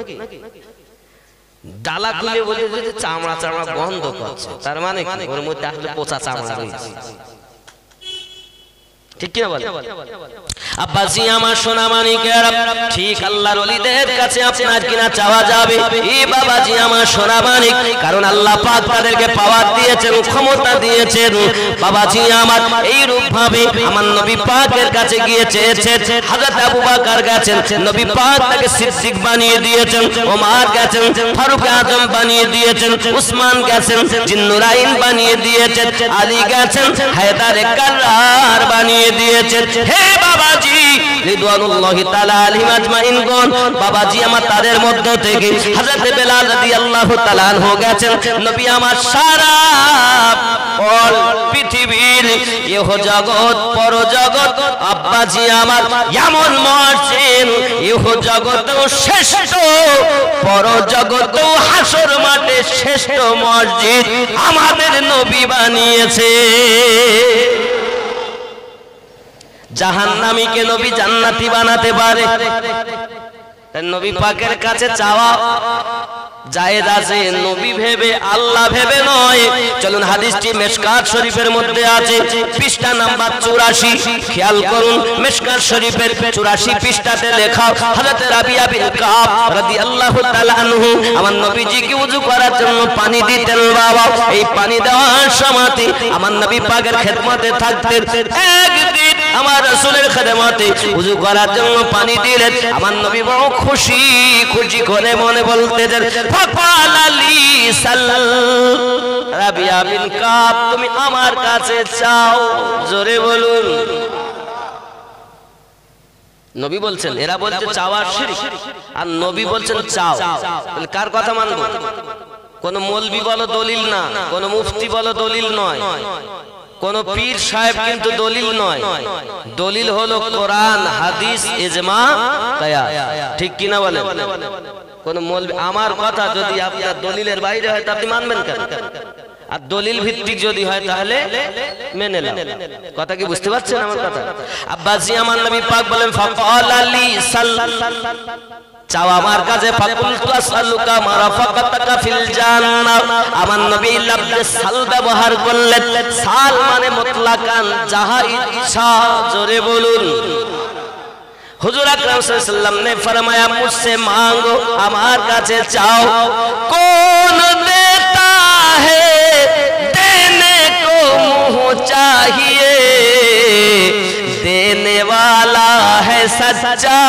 ডালা খুলে বলে যে চামড়া চামড়া গন্ধ করছে, তার মানে ওর মধ্যে আসলে পচা চামড়া রয়েছে, ঠিক কিনা বলে? আব্বাসি আমার সোনা মানিকেরা, ঠিক আল্লাহর ওলিদের কাছে আপনার কিনা চাওয়া যাবে এ বাবাজি আমার সোনা মানিক, কারণ আল্লাহ পাক তাদেরকে পাওয়ার দিয়েছেন, ক্ষমতা দিয়েছেন। বাবাজি আমার এই রূপ ভাবে আমার নবী পাকের কাছে গিয়ে চেয়েছেন, হযরত আবু বকর গেছেন, নবী পাক তাকে সিদ্দিক বানিয়ে দিয়েছেন, ওমর গেছেন ফারুক আজম বানিয়ে দিয়েছেন, উসমান গেছেন জিন্নুরাইন বানিয়ে দিয়েছেন, আলী গেছেন হায়দারে কাররার বানিয়ে দিয়েছেন। হে বাবাজি রিদওয়ানুল্লাহি তাআলা আলাইহিম আজমাইন গণ, বাবাজি আমার তাদের মধ্য থেকে হযরত বেলাল রাদিয়াল্লাহু তাআলা আনহু গেছেন, নবী আমার সারা অল পৃথিবীর ইহ জগৎ পর জগৎ আব্বাজি আমার এমন মর্জিন, ইহ জগতেও শ্রেষ্ঠ পর জগতেও হাসর মাঠে শ্রেষ্ঠ মসজিদ আমাদের নবী বানিয়েছে। জাহান্নামীকে নবী জান্নাতি বানাতে পারে, নবী পাকের কাছে চাওয়া জায়েজ আছে, নবী ভেবে আল্লাহ ভেবে নয়। চলুন হাদিসটি মিশকাত শরীফের মধ্যে আছে, পৃষ্ঠা নাম্বার 84, খেয়াল করুন মিশকাত শরীফের 84 পৃষ্ঠাতে লেখা, হযরত রাবিয়া বিন কাব রাদিয়াল্লাহু তাআলা আনহু আমার নবীজিকে ওযু করার জন্য পানি দিতেন। বাবা এই পানি দেওয়ার সময়তে আমার নবী পাকের খেদমতে থাকতেন। একদিন আমার রাসূলের খেদমতে ওযু করার জন্য পানি দিলেন, আমার নবী বড় খুশি খুশি করে মনে বলতেছেন, ফাকাল আলী রাবিয়া বিন কাব তুমি আমার কাছে চাও, জোরে বলুন। নবী বলছেন, এরা বলছে চাওয়া শিরক, আর নবী বলছেন চাও, তাহলে কার কথা মানব? কোন মৌলবি বলো দলিল না, কোন মুফতি বলো দলিল নয়, কোন পীর সাহেব কিন্তু দলিল নয়, দলিল হলো কোরআন হাদিস ইজমা কিয়াস, ঠিক কিনা বলেন? কোন মৌলবি আমার কথা যদি আপনার দলিলের বাইরে হয় তা আপনি মানবেন কেন? আর দলিল ভিত্তিক যদি হয় তাহলে মেনে নাও। কথা কি বুঝতে পারছেন আমার কথা? আব্বাসি আমার নবী পাক বলেন, ফাকাল আলী চাও আমার কাছে, ফাকুলতু আসআলুকা মারাফাকাতাকা ফিল জান্নাহ। আমার নবী লফজ সাল ব্যবহার করলেন, সাল মানে মুতলাকান যাহা ইচ্ছা, জোরে বলুন। हुजूर अकरम सल्लल्लाहु अलैहि वसल्लम ने फरमाया मुझसे मांगो, আমার কাছে চাও। कौन देता है देने को मुँह चाहिए, देने वाला है सच्चा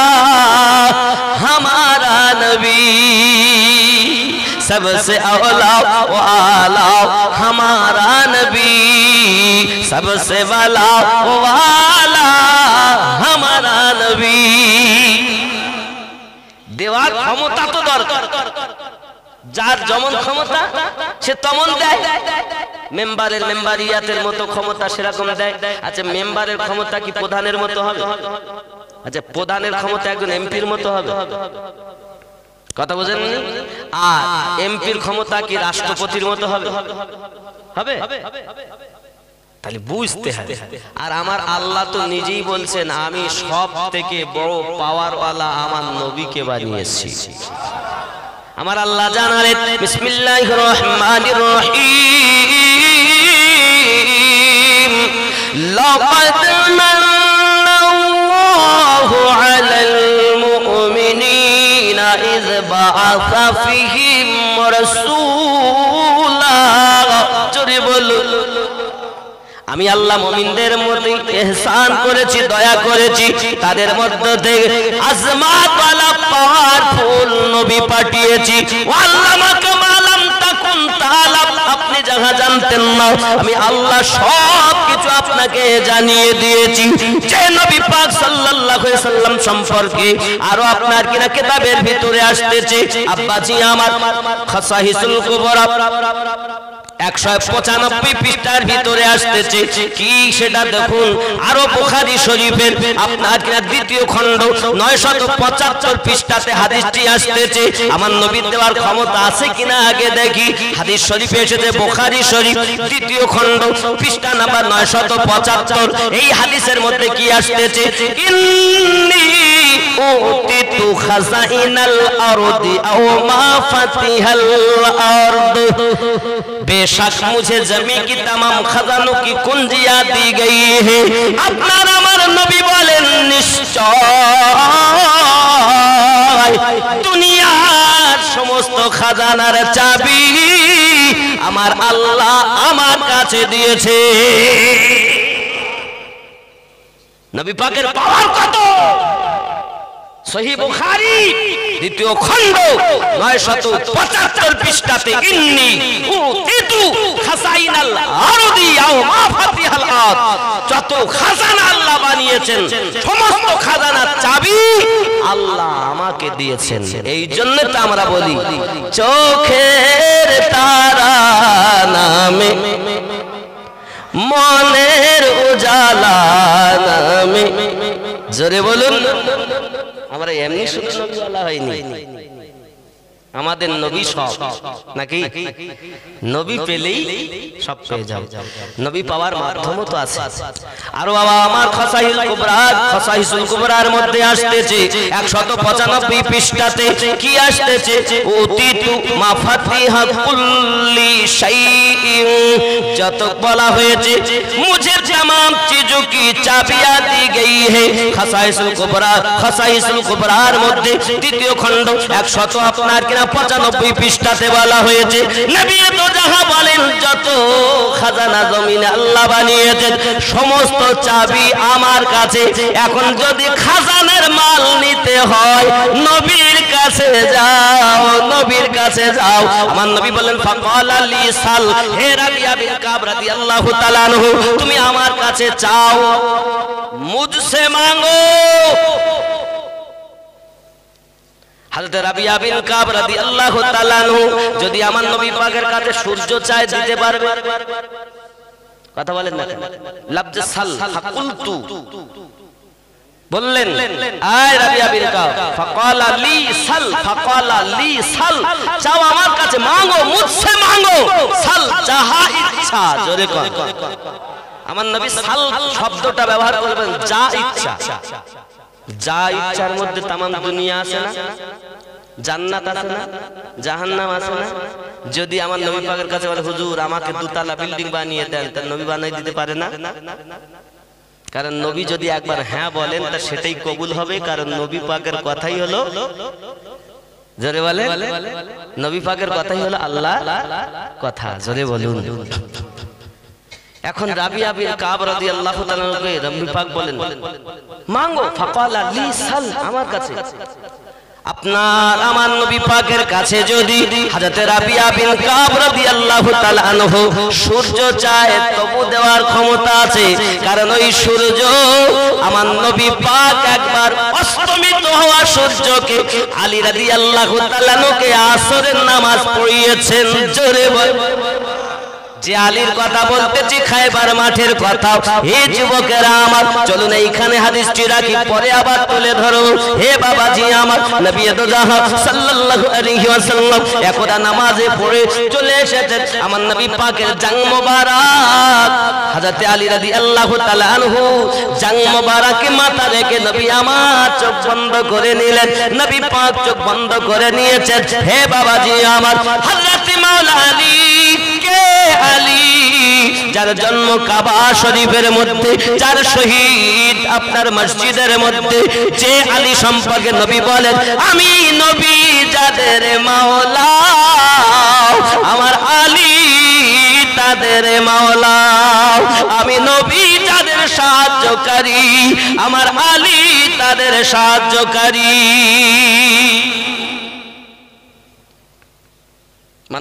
हमारा नबी, सबसे औला व आला हमारा नबी, सबसे वाला व आला हमारा नबी। দেওয়ার ক্ষমতা তো দরকার, যার যেমন ক্ষমতা সে তেমন দেয়। মেম্বারের মেম্বারিয়াতের মতো ক্ষমতা সেরকম দেয়। আচ্ছা মেম্বারের ক্ষমতা কি প্রধানের মতো হবে? আচ্ছা প্রধানের ক্ষমতা একজন এমপির মতো হবে? কথা বুঝেননি? আর এমপির ক্ষমতা কি রাষ্ট্রপতির মতো হবে? হবে? তাহলে বুঝতে হবে। আর আমার আল্লাহ তো নিজেই বলছেন, আমি সব থেকে বড় পাওয়ারওয়ালা আমার নবীকে বানিয়েছি। আমার আল্লাহ জানালেন, বিসমিল্লাহির রহমানির রহিম, লাকাদ মান্নাল্লাহু আলাল মুমিনিনা ইয বাআসা ফীহিম রাসূলা, জোরে বলুন। আমি আল্লাহ মুমিনদের মধ্যে ইহসান করেছি, দয়া করেছি, তাদের মধ্য থেকে আজমাত ওয়ালা পাওয়ারফুল নবী পাঠিয়েছি। আল্লামাকা মা লাম তাকুন তাআলাম, আপনি যাহা জানতেন না আমি আল্লাহ সব কিছু আপনাকে জানিয়ে দিয়েছি। যে নবী পাক সাল্লাল্লাহু আলাইহি সাল্লাম সম্পর্কে আরো আপনার কিনা কিতাবের ভিতরে আসতেছে আব্বাজি আমার খাসাইসুল কুবরা 195 পৃষ্ঠার ভিতরে আসতেছে কি সেটা দেখুন। আরো বুখারী শরীফের আপনার কিনা দ্বিতীয় খণ্ড 975 পৃষ্ঠাতে হাদিসটি আসতেছে। আমার নবীর দেওয়ার ক্ষমতা আছে কিনা আগে দেখি। হাদিস শরীফে এসেছে বুখারী শরীফ দ্বিতীয় খণ্ড পৃষ্ঠা নাম্বার 975। এই হাদিসের মধ্যে কি আসতেছে, ইন্নী উতিতু খাজাইনাল আরদি আও মা ফাতিহাল আরদ, बेशक मुझे जमी की तमाम खजानों की कुंजियां दी गई है। আপনার আমার নবী বলেন নিশ্চয় দুনিয়ার সমস্ত খাজানার চাবি আমার আল্লাহ আমার কাছে দিয়েছে। নবী পাকের পাওয়ার কত! সহিহ বুখারী দ্বিতীয় খণ্ড 975 পৃষ্ঠাতে ইন্নী উতিতু খাসাইনাল আরদি আও মা ফাতিহাল আরদ, যত খাজানা আল্লাহ বানিয়েছেন সমস্ত খাজানার চাবি আল্লাহ আমাকে দিয়েছেন। এই জন্য তো আমরা বলি চোখের তারা নামে মনের উজালা নামে, জোরে বলুন। আমরা এমনি শুধু নবীওয়ালা হয়নি, আমাদের নবী সব নাকি? নবী পেলেই সব পেয়ে যাও। নবী পাওয়ার মাধ্যমও তো আছে। আর বাবা আমার খাসাইসুল কুবরার মধ্যে আসতেছে 195 পৃষ্ঠাতে কি আসতেছে, উতিতু মাফাতিহা কুল্লি শাইইন, যত বলা হয়েছে মুঝে तमाम चीजों की चाबियां दी गई है। খাসাইসুল কুবরার মধ্যে দ্বিতীয় খণ্ড 100 আপনার কিনা 95 পৃষ্ঠাতে বলা হয়েছে নবী তো যাহা বলেন যত খাজানা জমিনে আল্লাহ বানিয়েছেন সমস্ত চাবি আমার কাছে। এখন যদি খাজানার মাল নিতে হয় নবীর কাছে যাও, নবীর কাছে যাও। আমার নবী বলেন ফাকালা লি সাল, হে রাবিয়া বিন কাব রাদিয়াল্লাহু তাআলা আনহু তুমি আমার কাছে চাও, মুঝসে মাঙ্গো। হযরত রাবিয়া বিন কাব রাদিয়াল্লাহু তাআলা আনহু যদি আমার নবী পাকের কাছে সূর্য চায় দিতে পারবে? কথা বলেন না, লফজ সাল ফাকুলতু বললেন আয় রাবিয়া বিন কাব ফাকালা লি সাল, ফাকালা লি সাল, চাও আমার কাছে মাঙ্গো, মুঝসে মাঙ্গো, সাল যাহা ইচ্ছা। জোরে কর। আমার নবী সাল শব্দটা ব্যবহার করবেন যা ইচ্ছা। যা ইচ্ছার মধ্যে তামাম দুনিয়া আছে না, জান্নাত আছে না, জাহান্নাম আছে না। যদি আমার নবী পাকের কাছে বলে হুজুর আমাকে দুতলা বিল্ডিং বানিয়ে দেন, তার নবী বানিয়ে দিতে পারে না? কারণ নবী যদি একবার হ্যাঁ বলেন তা সেটাই কবুল হবে, কারণ নবী পাকের কথাই হলো, জোরে বলে, নবী পাকের কথাই হলো আল্লাহ কথা। জোরে বলুন। এখন রাবিয়া বিন কাব রাদিয়াল্লাহু তাআলা নবী পাক বলেন মাঙ্গো, ফাকালা লি সাল, আমার কাছে। আপনার আমার নবী পাকের কাছে যদি হযরত রাবিয়া বিন কাব রাদিয়াল্লাহু তাআলা আনহু সূর্য চায় তবু দেওয়ার ক্ষমতা আছে, কারণ ওই সূর্য আমার নবী পাক একবার অস্তমিত হওয়া সূর্যকে আলী রাদিয়াল্লাহু তাআলা আনহুকে আসরের নামাজ পড়িয়েছেন। জোরে বল। যে আলীর কথা বলতেছি খায়বার মাঠের কথা। হে যুবকেরা আমার, চলুন এইখানে হাদিসটি রাখি, পরে আবার তুলে ধরো। হে বাবাজি আমার, নবী দোজাহাব সাল্লাল্লাহু আলাইহি ওয়াসাল্লাম একদা নামাজে পড়ে চলে এসেছেন আমার নবী পাকের জাং মোবারক। হযরত আলী রাদিয়াল্লাহু তাআলা আনহু জাং মোবারকে মাথা রেখে নবী আমার চোখ বন্ধ করে নিলেন। নবী পাক চোখ বন্ধ করে নিয়েছেন। হে বাবাজি আমার, হযরত মাওলা আলী আলী যার জন্ম কাবা শরীফের মধ্যে, যার শহীদ আপনার মসজিদের মধ্যে, যে আলী সম্পর্কে নবী বলেন আমি নবী যাদের মাওলা, আমার আলী তাদের মাওলা। আমি নবী যাদের সাহায্যকারী, আমার আলী তাদের সাহায্যকারী।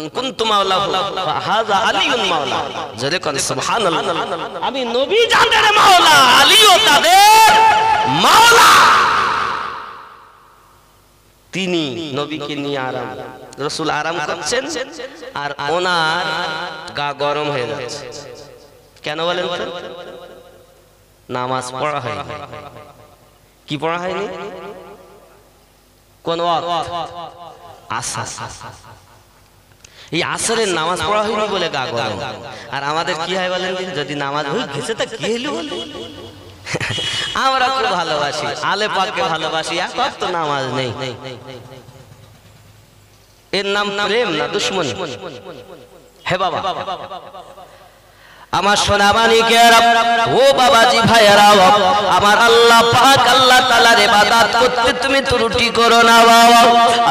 মান কুনতু মাওলাহু ফাহাযা আলিয়ুন মাওলা। জোরে কোন সুবহানাল্লাহ। আমি নবী যাদের মাওলা, আলীও তাদের মাওলা। তিনি নবীকে নিয়ে আরাম, রাসূল আরাম করছেন আর ওনার গা গরম হয়ে যাচ্ছে। কেন বলেন তো? নামাজ পড়া হয়নি। কি পড়া হয়নি? কোন ওয়াক্ত? আসর। এই আসরের নামাজ পড়া হয়নি বলে গা গরম। আর আমাদের কি হয় বলেন? যদি নামাজ হয়ে গেছে তা কি হলো? আমরা খুব ভালোবাসি, আলে পাককে ভালোবাসি, এক ওয়াক্ত নামাজ নেই। এর নাম প্রেম না দুশমনী? হে বাবা, আমার সোনা মানিকেরা, ও বাবাজি ভাইয়েরা, আমার আল্লাহ পাক আল্লাহ তাআলার ইবাদত করতে তুমি ত্রুটি করো না বাবা।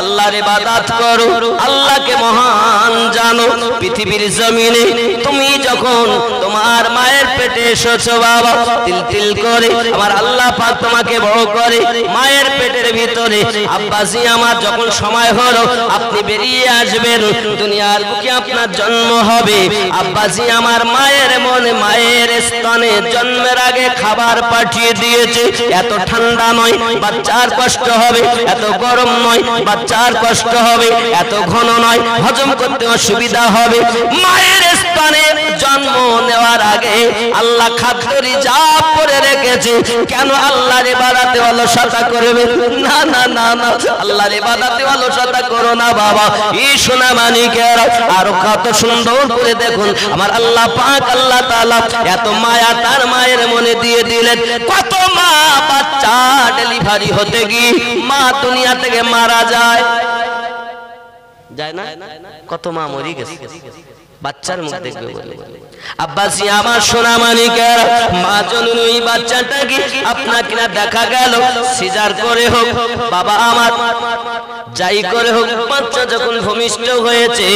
আল্লাহর ইবাদত করো, আল্লাহকে মহান জানো। পৃথিবীর জমিনে তুমি যখন তোমার মায়ের পেটে এসেছো বাবা, তিল তিল করে আমার আল্লাহ পাক তোমাকে বড় করে মায়ের পেটের ভিতরে। আব্বাজি আমার যখন সময় হলো আপনি বেরিয়ে আসবেন, দুনিয়ার বুকে আপনার জন্ম হবে। আব্বাজি আমার মায়ের মনে মায়ের স্তনে জন্মের আগে খাবার পাঠিয়ে দিয়েছে। এত ঠান্ডা নয়, বাচ্চার কষ্ট হবে। এত গরম নয়, বাচ্চার কষ্ট হবে। এত ঘন নয়, হজম করতে অসুবিধা হবে। মায়ের স্তনে জন্ম নেওয়ার আগে আল্লাহ খাদ্য রিজার্ভ করে রেখেছে। কেন আল্লাহর ইবাদতে অলসতা করবে? না না না না, আল্লাহর ইবাদতে অলসতা করো না বাবা। এই সোনা মানিকেরা, আরো কত সুন্দর করে দেখুন আমার আল্লাহ পাক আল্লাহ তাআলা এত মায়া তার মায়ের মনে দিয়ে দিলেন। কত মা বাচ্চা ডেলিভারি হতে গিয়ে মা দুনিয়া থেকে মারা যায়, যায় না? কত মা মরে গেছে, বাচ্চার মুখ দেখবে বলে। আব্বাসি আমার সোনা মানিকেরা, মা জননী ওই বাচ্চাটাকে আপনাকে না দেখা গেল সিজার করে হোক, বাবা আমার যাই করে হোক, বাচ্চা যখন ভূমিষ্ঠ হয়েছে,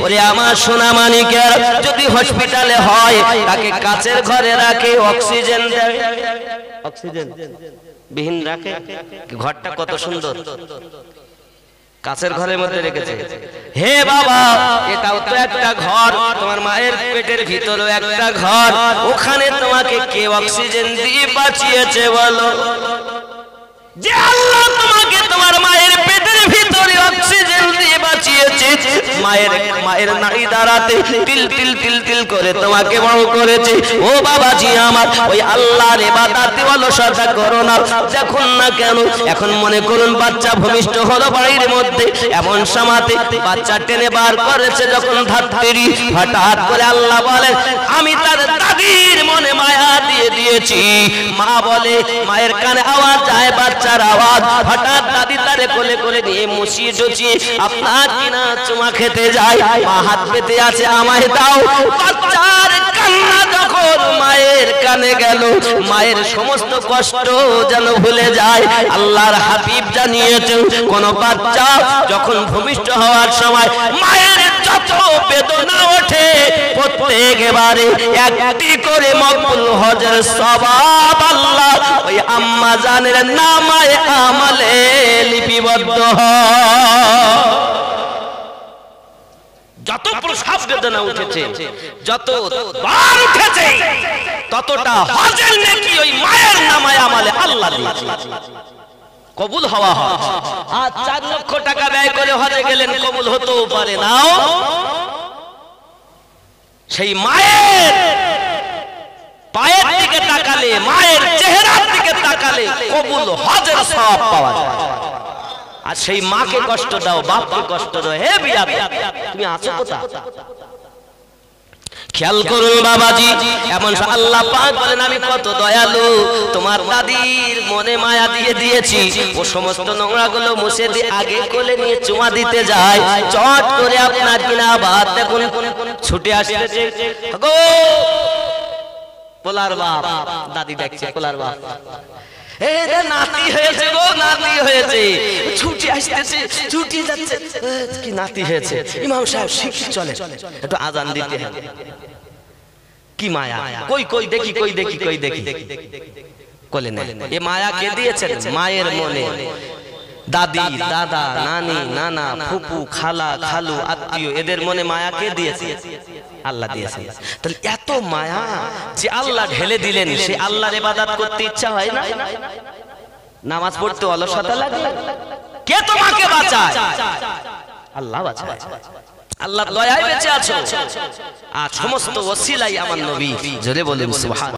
ওরে আমার সোনা মানিকেরা, যদি হসপিটালে হয় তাকে কাচের ঘরে রাখে, অক্সিজেন দেয়, অক্সিজেন বিহীন রাখে। ঘরটা কত সুন্দর, কাছের ঘরের মধ্যে রেখেছে। হে বাবা, এটাও তো একটা ঘর, তোমার মায়ের পেটের ভিতরেও একটা ঘর। ওখানে তোমাকে কে অক্সিজেন দিয়ে বাঁচিয়েছে বলো? যে আল্লাহ তোমাকে তোমার মায়ের পেটের ভিতরে অক্সিজেন দিয়ে বাঁচিয়েছে, মায়ের নাড়ি দ্বারাতে তিল তিল তিল তিল করে তোমাকে বড় করেছে। ও বাবাজি আমার, ওই আল্লাহর ইবাদতে অলসতা করো না। যখন না কেন এখন মনে করুন বাচ্চা ভূমিষ্ঠ হলো বাড়ির মধ্যে, এমন সময়তে বাচ্চা টেনে বার করেছে যখন ধাত্রী, হঠাৎ করে আল্লাহ বলেন আমি তার দাদির মনে মায়া দিয়ে দিয়েছি। মা বলে, মায়ের কানে আওয়াজ যায়, বাচ্চার আওয়াজ। হঠাৎ দাদি তারে কোলে কোলে নিয়ে মুছিয়ে টুচিয়ে আপনার কিনা চুমা খেতে যায়। মা হাত পেতে আছে, আমায় দাও। বাচ্চার কান্না যখন মায়ের কানে গেল, মায়ের সমস্ত কষ্ট যেন ভুলে যায়। আল্লাহর হাবিব জানিয়েছেন, কোন বাচ্চা যখন ভূমিষ্ঠ হওয়ার সময় মায়ের যত বেদনা ওঠে, প্রত্যেকবারে একটি করে মকবুল হজের সওয়াব আল্লাহ ওই আম্মা জানের নামায়ে আমলে লিপিবদ্ধ হয়। যত প্রসাব বেদনা উঠেছে, যত বার উঠেছে, ততটা হজের নেকি ওই মায়ের নামায়ে আমলে আল্লাহ দিয়েছে, কবুল হওয়া হয়। আর 4 লক্ষ টাকা ব্যয় করে হজে গেলেন, কবুল হতেও পারে নাও। সেই মায়ের পায়ের দিকে তাকালে, মায়ের চেহারার দিকে তাকালে কবুল হজের সওয়াব পাওয়া যায়। আর সেই মাকে কষ্ট দাও, বাপকে কষ্ট দাও, হে বিয়াদ তুমি আছো কোথা? খেয়াল করুন বাবাজি, এমন আল্লাহ পাক বলেন আমি কত দয়ালু, তোমার দাদির মনে মায়া দিয়ে দিয়েছি। ও সমস্ত নোংরাগুলো মুছে দিয়ে আগে কোলে নিয়ে চুমা দিতে যায়, চট করে আপনার কিনা বাদ দেখুন ছুটে আসছে গো পোলার বাপ, দাদি ডাকছে পোলার বাপ, নাতি হয়েছে গো, নাতি হয়েছে, ছুটি আসতেছে, ছুটি যাচ্ছে, কি নাতি হয়েছে, ইমাম সাহেব শিগগির চলে, একটু আজান দিতে হবে। কি মায়া, কই কই দেখি, কই দেখি, কই দেখি, কোলে নেই। এ মায়া কে দিয়েছেন? মায়ের মনে। দাদি দাদা নানি নানা ফুপু খালা খালু আত্মীয় এদের মনে মায়া কে দিয়েছে? আল্লাহ দিয়েছেন। তাহলে এত মায়া যে আল্লাহ ঢেলে দিলেন, সে আল্লাহর ইবাদত করতে ইচ্ছা হয় না? নামাজ পড়তে অলসতা লাগে? কে তোমাকে বাঁচায়? আল্লাহ বাঁচায়। আল্লাহর দয়ায় বেঁচে আছো। আর সমস্ত ওসিলাই আমার নবী। জোরে বলেন সুবহান।